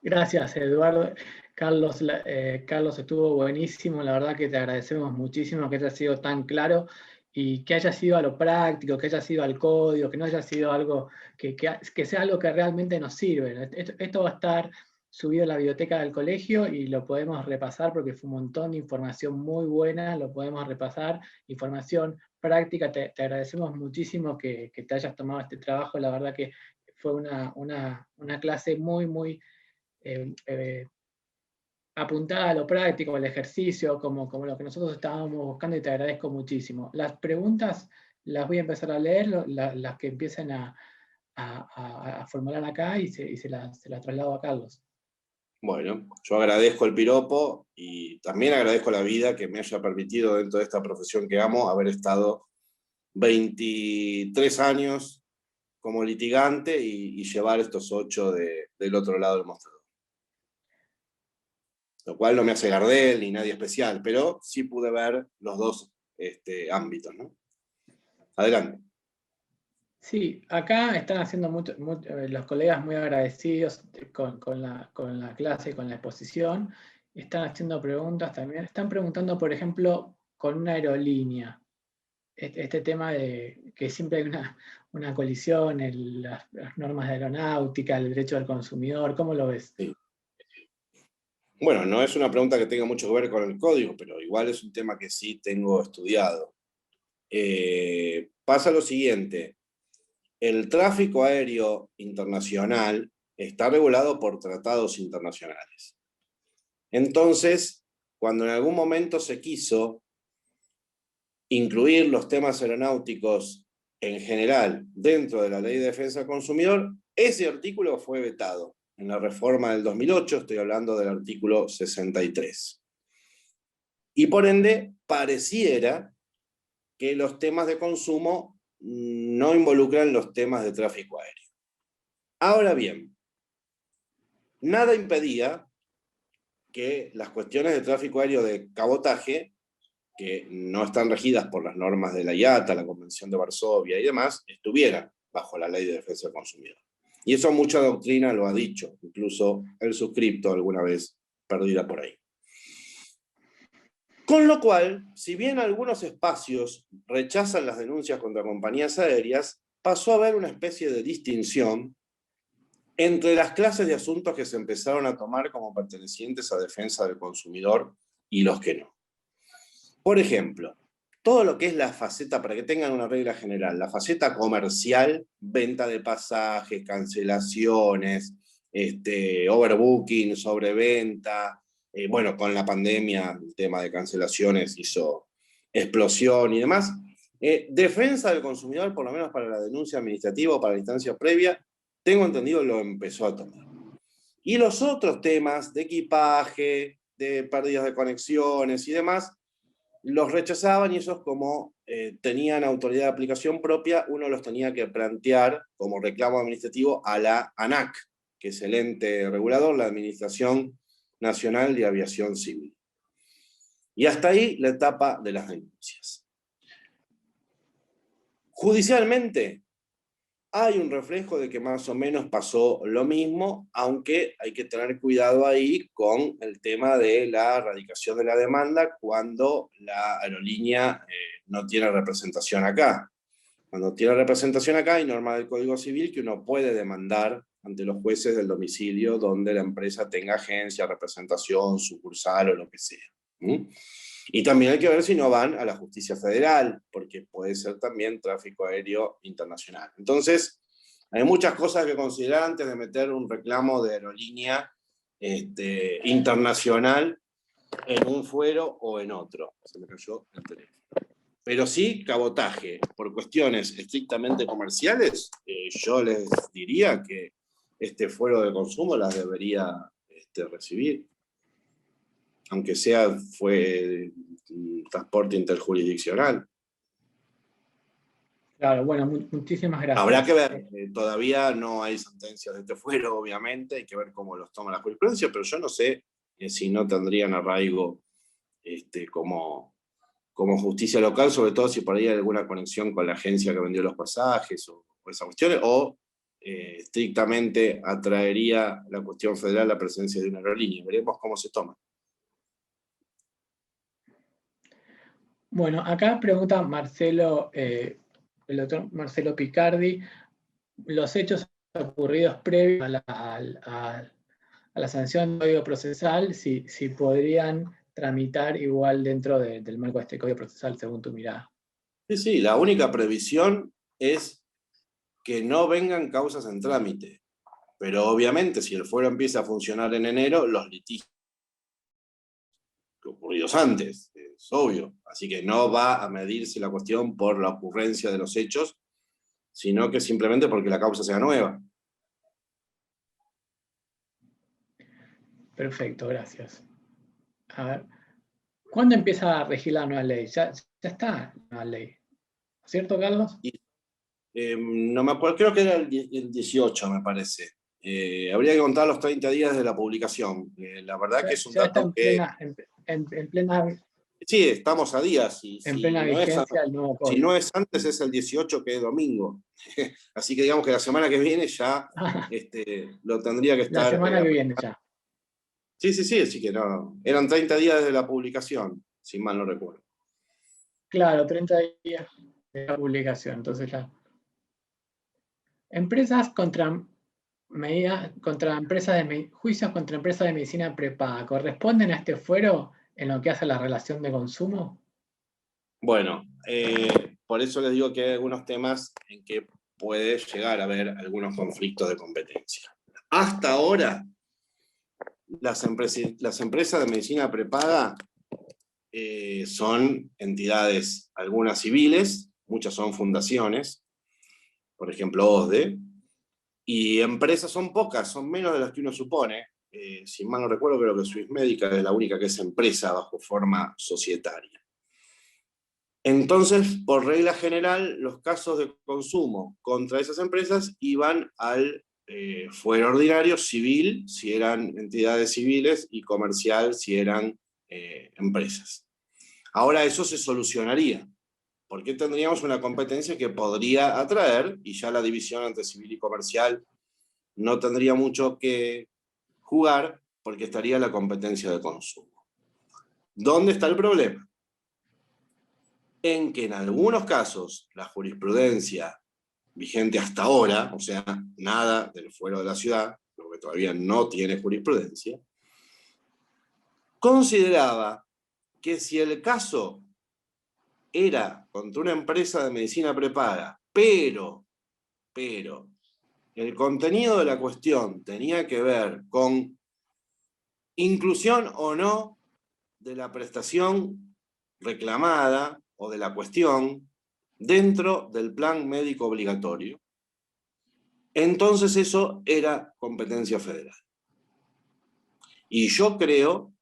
gracias, Eduardo. Carlos estuvo buenísimo, la verdad que te agradecemos muchísimo que haya sido tan claro y que haya sido a lo práctico, que haya sido al código, que no haya sido algo que sea algo que realmente nos sirve. Esto va a estar subido a la biblioteca del colegio y lo podemos repasar porque fue un montón de información muy buena, lo podemos repasar, información práctica. Te agradecemos muchísimo que te hayas tomado este trabajo, la verdad que fue una clase muy apuntada a lo práctico, al ejercicio, como lo que nosotros estábamos buscando, y te agradezco muchísimo. Las preguntas las voy a empezar a leer, las que empiecen a formular acá, y se las traslado a Carlos. Bueno, yo agradezco el piropo y también agradezco la vida que me haya permitido, dentro de esta profesión que amo, haber estado 23 años como litigante y llevar estos 8 del otro lado del mostrador. Lo cual no me hace Gardel ni nadie especial, pero sí pude ver los dos ámbitos, ¿no? Adelante. Sí, acá están haciendo los colegas muy agradecidos con la clase, con la exposición. Están haciendo preguntas también. Están preguntando, por ejemplo, con una aerolínea. Este tema de que siempre hay una colisión en las normas de aeronáutica, el derecho del consumidor. ¿Cómo lo ves? Sí. Bueno, no es una pregunta que tenga mucho que ver con el código, pero igual es un tema que sí tengo estudiado. Pasa lo siguiente. El tráfico aéreo internacional está regulado por tratados internacionales. Entonces, cuando en algún momento se quiso incluir los temas aeronáuticos en general dentro de la Ley de Defensa del Consumidor, ese artículo fue vetado. En la reforma del 2008, estoy hablando del artículo 63. Y por ende, pareciera que los temas de consumo no involucran los temas de tráfico aéreo. Ahora bien, nada impedía que las cuestiones de tráfico aéreo de cabotaje, que no están regidas por las normas de la IATA, la Convención de Varsovia y demás, estuvieran bajo la Ley de Defensa del Consumidor. Y eso mucha doctrina lo ha dicho, incluso el suscripto alguna vez perdida por ahí. Con lo cual, si bien algunos espacios rechazan las denuncias contra compañías aéreas, pasó a haber una especie de distinción entre las clases de asuntos que se empezaron a tomar como pertenecientes a defensa del consumidor y los que no. Por ejemplo, todo lo que es la faceta, para que tengan una regla general, la faceta comercial, venta de pasajes, cancelaciones, overbooking, sobreventa, bueno, con la pandemia el tema de cancelaciones hizo explosión y demás. Defensa del consumidor, por lo menos para la denuncia administrativa o para la instancia previa, tengo entendido lo empezó a tomar. Y los otros temas de equipaje, de pérdidas de conexiones y demás, los rechazaban, y esos, como tenían autoridad de aplicación propia, uno los tenía que plantear como reclamo administrativo a la ANAC, que es el ente regulador, la Administración Nacional de Aviación Civil. Y hasta ahí la etapa de las denuncias. Judicialmente, hay un reflejo de que más o menos pasó lo mismo, aunque hay que tener cuidado ahí con el tema de la erradicación de la demanda cuando la aerolínea no tiene representación acá. Cuando tiene representación acá, hay norma del Código Civil que uno puede demandar ante los jueces del domicilio donde la empresa tenga agencia, representación, sucursal o lo que sea. Y también hay que ver si no van a la justicia federal, porque puede ser también tráfico aéreo internacional. Entonces, hay muchas cosas que considerar antes de meter un reclamo de aerolínea internacional en un fuero o en otro. Se me cayó el teléfono. Pero sí, cabotaje, por cuestiones estrictamente comerciales, yo les diría que este fuero de consumo las debería recibir, aunque sea fue transporte interjurisdiccional. Claro, bueno, muchísimas gracias. Habrá que ver, todavía no hay sentencias de este fuero, obviamente, hay que ver cómo los toma la jurisprudencia, pero yo no sé si no tendrían arraigo como justicia local, sobre todo si por ahí hay alguna conexión con la agencia que vendió los pasajes o esas cuestiones, o estrictamente atraería la cuestión federal la presencia de una aerolínea. Veremos cómo se toma. Bueno, acá pregunta Marcelo, el doctor Marcelo Picardi, los hechos ocurridos previos a la sanción del Código Procesal, si podrían tramitar igual dentro del marco de este Código Procesal, según tu mirada. Sí, la única previsión es que no vengan causas en trámite. Pero obviamente, si el fuero empieza a funcionar en enero, los litigios ocurridos antes, es obvio. Así que no va a medirse la cuestión por la ocurrencia de los hechos, sino que simplemente porque la causa sea nueva. Perfecto, gracias. A ver, ¿cuándo empieza a regir la nueva ley? Ya está la nueva ley, ¿cierto, Carlos? No me acuerdo, creo que era el 18, me parece. Habría que contar los 30 días de la publicación. La verdad que es un dato que... En plena... Sí, estamos a días. En plena vigencia el nuevo código. Si no es antes, es el 18, que es domingo. Así que digamos que la semana que viene ya lo tendría que estar... La semana que viene ya. Sí, así que no. Eran 30 días desde la publicación, si mal no recuerdo. Claro, 30 días de la publicación, entonces ya. Empresas contra empresas juicios contra empresas de medicina prepaga, ¿corresponden a este fuero en lo que hace a la relación de consumo? Bueno, por eso les digo que hay algunos temas en que puede llegar a haber algunos conflictos de competencia. Hasta ahora, las empresas de medicina prepaga son entidades, algunas civiles, muchas son fundaciones, por ejemplo OSDE, y empresas son pocas, son menos de las que uno supone. Si mal no recuerdo, creo que Swissmedica es la única que es empresa bajo forma societaria. Entonces, por regla general, los casos de consumo contra esas empresas iban al fuero ordinario, civil, si eran entidades civiles, y comercial, si eran empresas. Ahora eso se solucionaría, porque tendríamos una competencia que podría atraer, y ya la división entre civil y comercial no tendría mucho que jugar, porque estaría la competencia de consumo. ¿Dónde está el problema? En que en algunos casos la jurisprudencia vigente hasta ahora, o sea, nada del fuero de la ciudad, porque todavía no tiene jurisprudencia, consideraba que si el caso era contra una empresa de medicina prepaga, pero el contenido de la cuestión tenía que ver con inclusión o no de la prestación reclamada o de la cuestión dentro del plan médico obligatorio, entonces eso era competencia federal. Y yo creo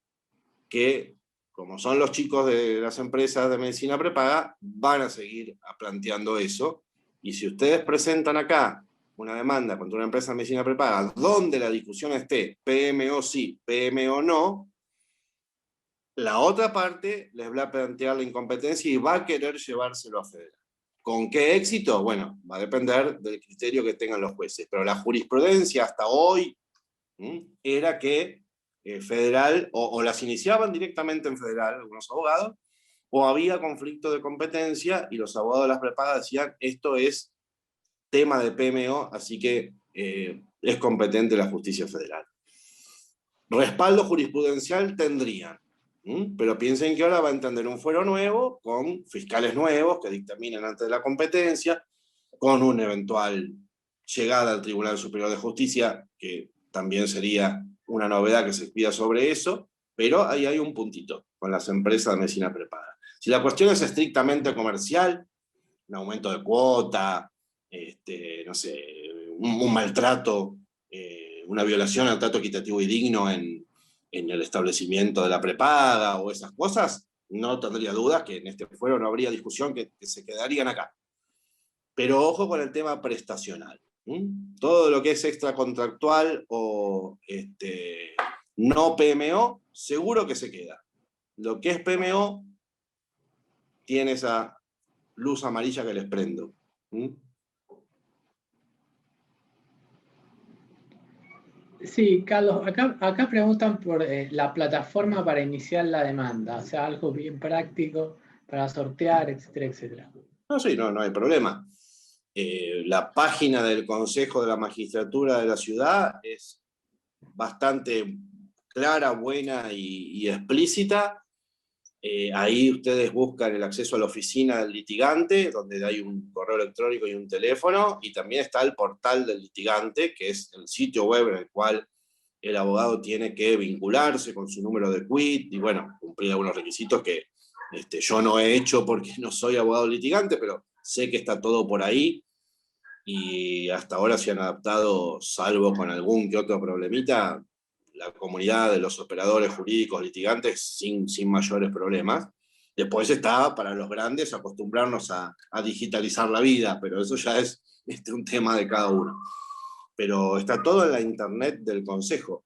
que, como son los chicos de las empresas de medicina prepaga, van a seguir planteando eso, y si ustedes presentan acá una demanda contra una empresa de medicina prepaga donde la discusión esté PMO sí, PMO no, la otra parte les va a plantear la incompetencia y va a querer llevárselo a federal. ¿Con qué éxito? Bueno, va a depender del criterio que tengan los jueces, pero la jurisprudencia hasta hoy era que federal, o las iniciaban directamente en federal algunos abogados, o había conflicto de competencia y los abogados de las prepagas decían esto es tema de PMO, así que es competente la justicia federal. Respaldo jurisprudencial tendrían, pero piensen que ahora va a entender un fuero nuevo, con fiscales nuevos que dictaminen antes de la competencia, con una eventual llegada al Tribunal Superior de Justicia, que también sería una novedad que se pida sobre eso, pero ahí hay un puntito con las empresas de medicina prepaga. Si la cuestión es estrictamente comercial, un aumento de cuota, no sé, un maltrato, una violación al trato equitativo y digno en el establecimiento de la prepaga o esas cosas, no tendría dudas que en este fuero no habría discusión, que se quedarían acá. Pero ojo con el tema prestacional. Todo lo que es extracontractual o no PMO, seguro que se queda. Lo que es PMO tiene esa luz amarilla que les prendo. Sí, Carlos, acá preguntan por la plataforma para iniciar la demanda, o sea, algo bien práctico para sortear, etcétera, etcétera. No, sí, no hay problema. La página del Consejo de la Magistratura de la Ciudad es bastante clara, buena y explícita. Ahí ustedes buscan el acceso a la oficina del litigante, donde hay un correo electrónico y un teléfono, y también está el portal del litigante, que es el sitio web en el cual el abogado tiene que vincularse con su número de quit, y bueno, cumplir algunos requisitos que yo no he hecho porque no soy abogado litigante, pero sé que está todo por ahí, y hasta ahora se han adaptado, salvo con algún que otro problemita, la comunidad de los operadores jurídicos litigantes sin mayores problemas. Después está para los grandes acostumbrarnos a digitalizar la vida, pero eso ya es un tema de cada uno. Pero está todo en la internet del Consejo,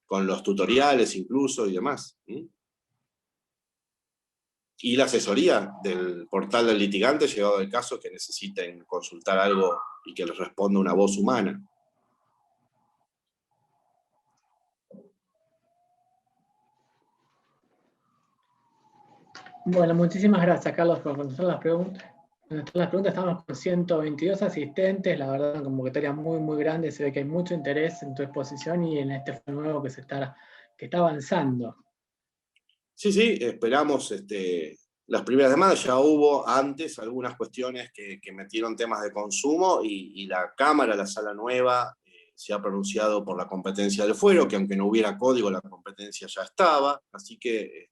con los tutoriales incluso y demás. Y la asesoría del portal del litigante, llegado el caso que necesiten consultar algo y que les responda una voz humana. Bueno, muchísimas gracias, Carlos, por contestar las preguntas. Estamos con 122 asistentes, la verdad, una convocatoria muy, muy grande. Se ve que hay mucho interés en tu exposición y en este foro nuevo que está avanzando. Sí, esperamos las primeras demandas. Ya hubo antes algunas cuestiones que metieron temas de consumo y la Cámara, la Sala Nueva, se ha pronunciado por la competencia del fuero, que aunque no hubiera código, la competencia ya estaba. Así que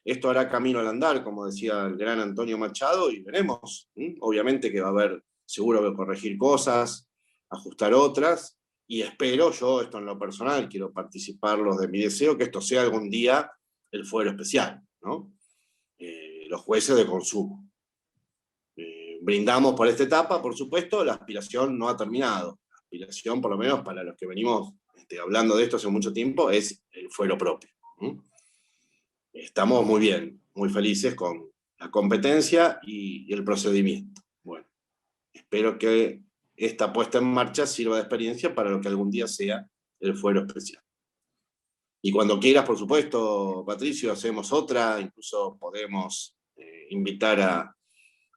esto hará camino al andar, como decía el gran Antonio Machado, y veremos. Obviamente que va a haber, seguro que corregir cosas, ajustar otras, y espero, yo esto en lo personal, quiero participarlos de mi deseo, que esto sea algún día el fuero especial, ¿no? Los jueces de consumo. Brindamos por esta etapa, por supuesto, la aspiración no ha terminado. La aspiración, por lo menos para los que venimos hablando de esto hace mucho tiempo, es el fuero propio. Estamos muy bien, muy felices con la competencia y el procedimiento. Bueno, espero que esta puesta en marcha sirva de experiencia para lo que algún día sea el fuero especial. Y cuando quieras, por supuesto, Patricio, hacemos otra, incluso podemos invitar a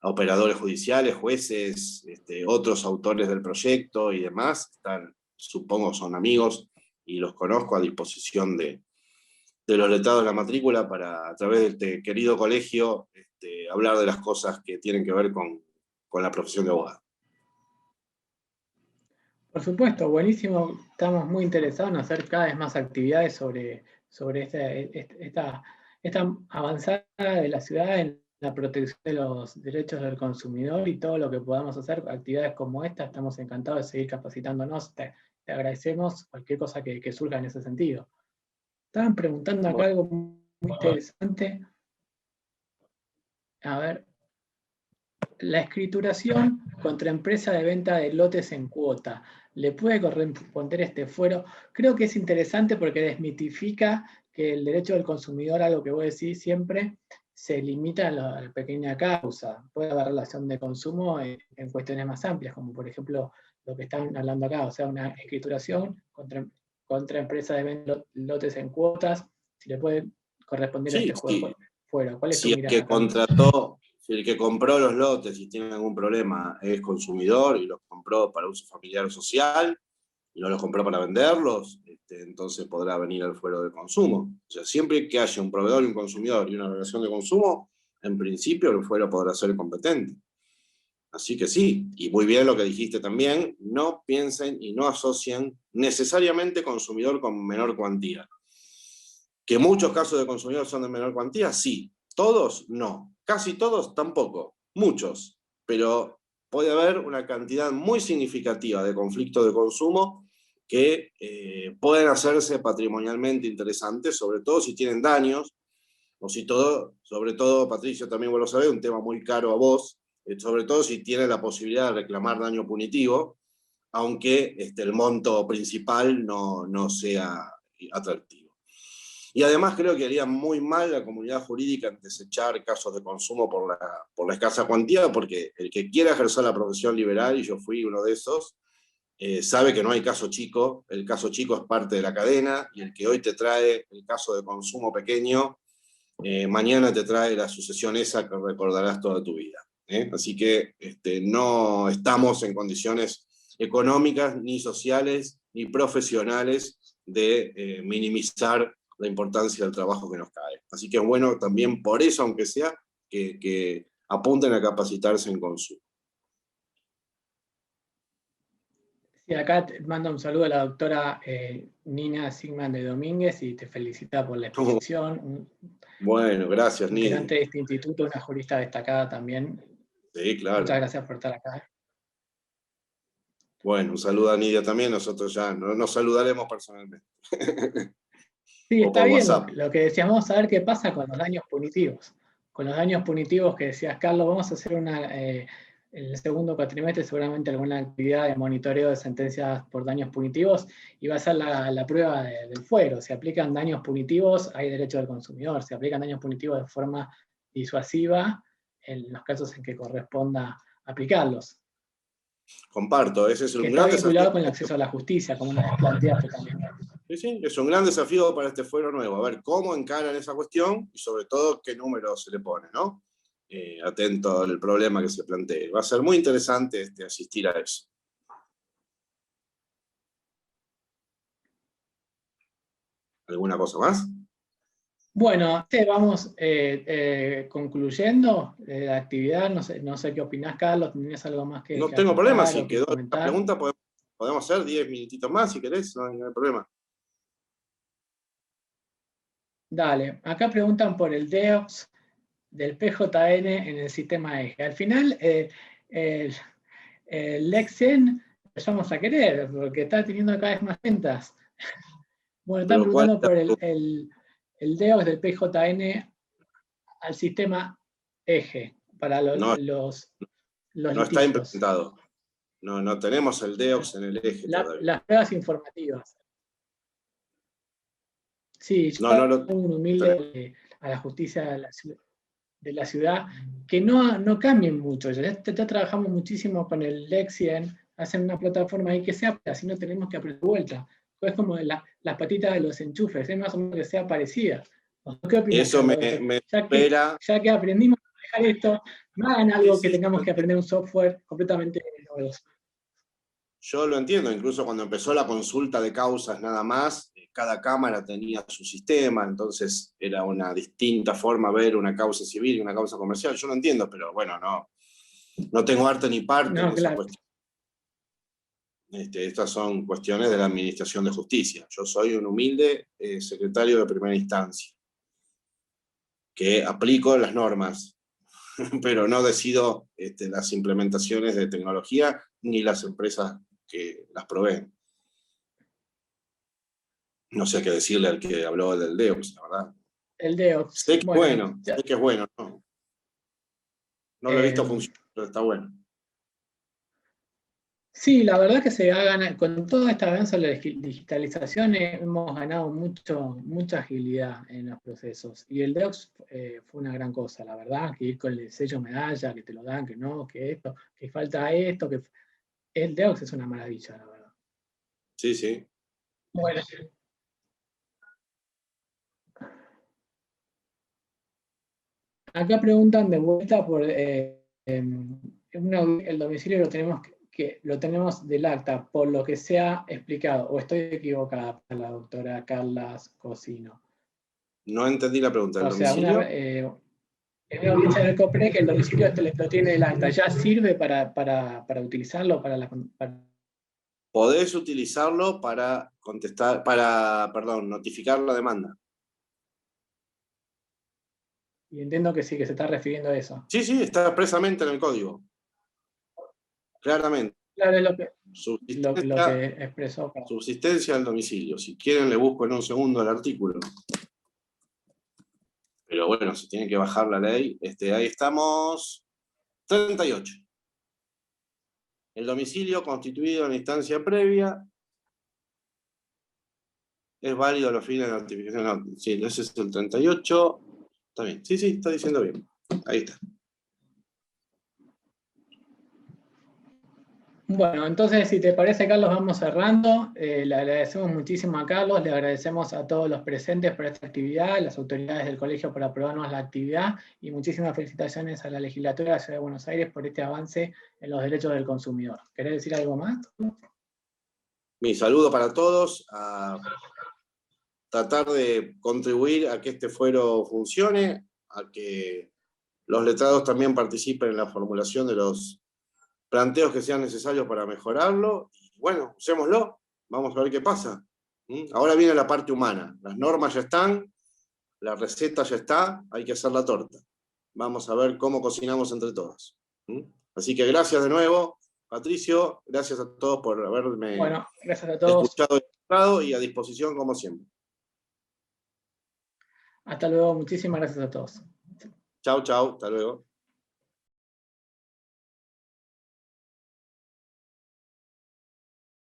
operadores judiciales, jueces, otros autores del proyecto y demás. Están, supongo, son amigos y los conozco, a disposición de los letrados de la matrícula para, a través de este querido colegio, hablar de las cosas que tienen que ver con la profesión de abogado. Por supuesto, buenísimo. Estamos muy interesados en hacer cada vez más actividades sobre esta avanzada de la ciudad en la protección de los derechos del consumidor, y todo lo que podamos hacer, actividades como esta. Estamos encantados de seguir capacitándonos. Te agradecemos cualquier cosa que surja en ese sentido. Estaban preguntando acá algo muy interesante. A ver. La escrituración contra empresa de venta de lotes en cuota, ¿le puede corresponder este fuero? Creo que es interesante porque desmitifica que el derecho del consumidor, algo que vos decís siempre, se limita a la pequeña causa. Puede haber relación de consumo en cuestiones más amplias, como por ejemplo lo que están hablando acá, o sea, una escrituración contra empresa de venta de lotes en cuotas, si le puede corresponder a este fuero. ¿Cuál es tu mirada? Si el que compró los lotes y tiene algún problema es consumidor y los compró para uso familiar o social y no los compró para venderlos, entonces podrá venir al fuero de consumo. O sea, siempre que haya un proveedor y un consumidor y una relación de consumo, en principio el fuero podrá ser competente. Así que sí, y muy bien lo que dijiste también, no piensen y no asocien necesariamente consumidor con menor cuantía. Que muchos casos de consumidor son de menor cuantía, sí. ¿Todos? No. ¿Casi todos? Tampoco. Muchos. Pero puede haber una cantidad muy significativa de conflictos de consumo que pueden hacerse patrimonialmente interesantes, sobre todo si tienen daños, o si sobre todo, Patricio, también vos lo sabés, un tema muy caro a vos, sobre todo si tiene la posibilidad de reclamar daño punitivo, aunque el monto principal no sea atractivo. Y además creo que haría muy mal la comunidad jurídica en desechar casos de consumo por la escasa cuantía, porque el que quiera ejercer la profesión liberal, y yo fui uno de esos, sabe que no hay caso chico, el caso chico es parte de la cadena, y el que hoy te trae el caso de consumo pequeño, mañana te trae la sucesión esa que recordarás toda tu vida. Así que no estamos en condiciones económicas, ni sociales, ni profesionales de minimizar la importancia del trabajo que nos cae. Así que es bueno también por eso, aunque sea, que apunten a capacitarse en consumo. Sí, acá te mando un saludo a la doctora Nina Sigman de Domínguez y te felicita por la exposición. Bueno, gracias, Nidia. Integrante de este instituto, una jurista destacada también. Sí, claro. Muchas gracias por estar acá. Bueno, un saludo a Nidia también, nosotros ya nos saludaremos personalmente. Sí, está bien WhatsApp. lo que decíamos, vamos a ver qué pasa con los daños punitivos. Con los daños punitivos que decías, Carlos, vamos a hacer en el segundo cuatrimestre seguramente alguna actividad de monitoreo de sentencias por daños punitivos y va a ser la prueba del fuero. Si aplican daños punitivos, hay derecho del consumidor. Si aplican daños punitivos de forma disuasiva, en los casos en que corresponda aplicarlos. Comparto, ese es un que gran está vinculado desafío. con el acceso a la justicia, como nos planteaste también. Sí, es un gran desafío para este fuero nuevo, a ver cómo encaran esa cuestión y sobre todo qué número se le pone, ¿no? Atento al problema que se plantee. Va a ser muy interesante asistir a eso. ¿Alguna cosa más? Bueno, vamos concluyendo la actividad. No sé qué opinás, Carlos. ¿Tenías algo más que No tengo problema, si quedó la pregunta podemos hacer 10 minutitos más si querés, no hay problema. Dale, acá preguntan por el DEOX del PJN en el sistema eje. Al final, el Lexen lo vamos a querer, porque está teniendo cada vez más ventas. Bueno, están preguntando por el DEOX del PJN al sistema eje, para los no está implementado. No tenemos el DEOX en el eje todavía. Las pruebas informativas. Sí, yo un humilde a la justicia de la ciudad, que no cambien mucho. Ya trabajamos muchísimo con el Lexien, hacen una plataforma ahí que sea, así no tenemos que aprender de vuelta. Es como las patitas de los enchufes, es más o menos que sea parecida. ¿Qué opinas? Eso me espera. Ya que aprendimos a manejar esto, no hagan algo que tengamos que aprender un software completamente novedoso. Yo lo entiendo, incluso cuando empezó la consulta de causas nada más, cada cámara tenía su sistema, entonces era una distinta forma ver una causa civil y una causa comercial. Yo lo entiendo, pero bueno, no tengo arte ni parte en esa cuestión. Estas son cuestiones de la Administración de Justicia. Yo soy un humilde secretario de primera instancia, que aplico las normas, pero no decido las implementaciones de tecnología ni las empresas que las proveen. No sé qué decirle al que habló del DEOX, la verdad. El DEOX. Sé que es bueno. No lo he visto funcionar, pero está bueno. Sí, la verdad que se ha ganado, con toda esta avance de la digitalización hemos ganado mucha agilidad en los procesos. Y el DEOX fue una gran cosa, la verdad, que ir con el sello medalla, que te lo dan, que no, que esto, que falta esto, que el DEOX es una maravilla, la verdad. Sí, sí. Bueno. Acá preguntan de vuelta por el domicilio lo tenemos del acta, por lo que se ha explicado, o estoy equivocada, para la doctora Carla Cosino. No entendí la pregunta. ¿El domicilio? Es una audiencia del COPRE que el domicilio lo tiene el acta. ¿Ya sirve para utilizarlo? Podés utilizarlo para notificar la demanda. Y entiendo que sí, que se está refiriendo a eso. Sí, sí, está expresamente en el código. Claramente. Claro, es lo que Subsistencia, expresó. subsistencia al domicilio. Si quieren, le busco en un segundo el artículo. Pero bueno, se tiene que bajar la ley. Ahí estamos. 38. El domicilio constituido en instancia previa es válido a los fines de la notificación. No, sí, ese es el 38. Está bien. Sí, sí, está diciendo bien. Ahí está. Bueno, entonces, si te parece, Carlos, vamos cerrando. Le agradecemos muchísimo a Carlos, le agradecemos a todos los presentes por esta actividad, las autoridades del colegio por aprobarnos la actividad, y muchísimas felicitaciones a la legislatura de la Ciudad de Buenos Aires por este avance en los derechos del consumidor. ¿Querés decir algo más? Mi saludo para todos, a tratar de contribuir a que este fuero funcione, a que los letrados también participen en la formulación de los planteos que sean necesarios para mejorarlo, y bueno, usémoslo, vamos a ver qué pasa. Ahora viene la parte humana, las normas ya están, la receta ya está, hay que hacer la torta. Vamos a ver cómo cocinamos entre todos. Así que gracias de nuevo, Patricio, gracias a todos por haberme gracias a todos. Escuchado y a disposición como siempre. Hasta luego, muchísimas gracias a todos. Chau, chau, hasta luego.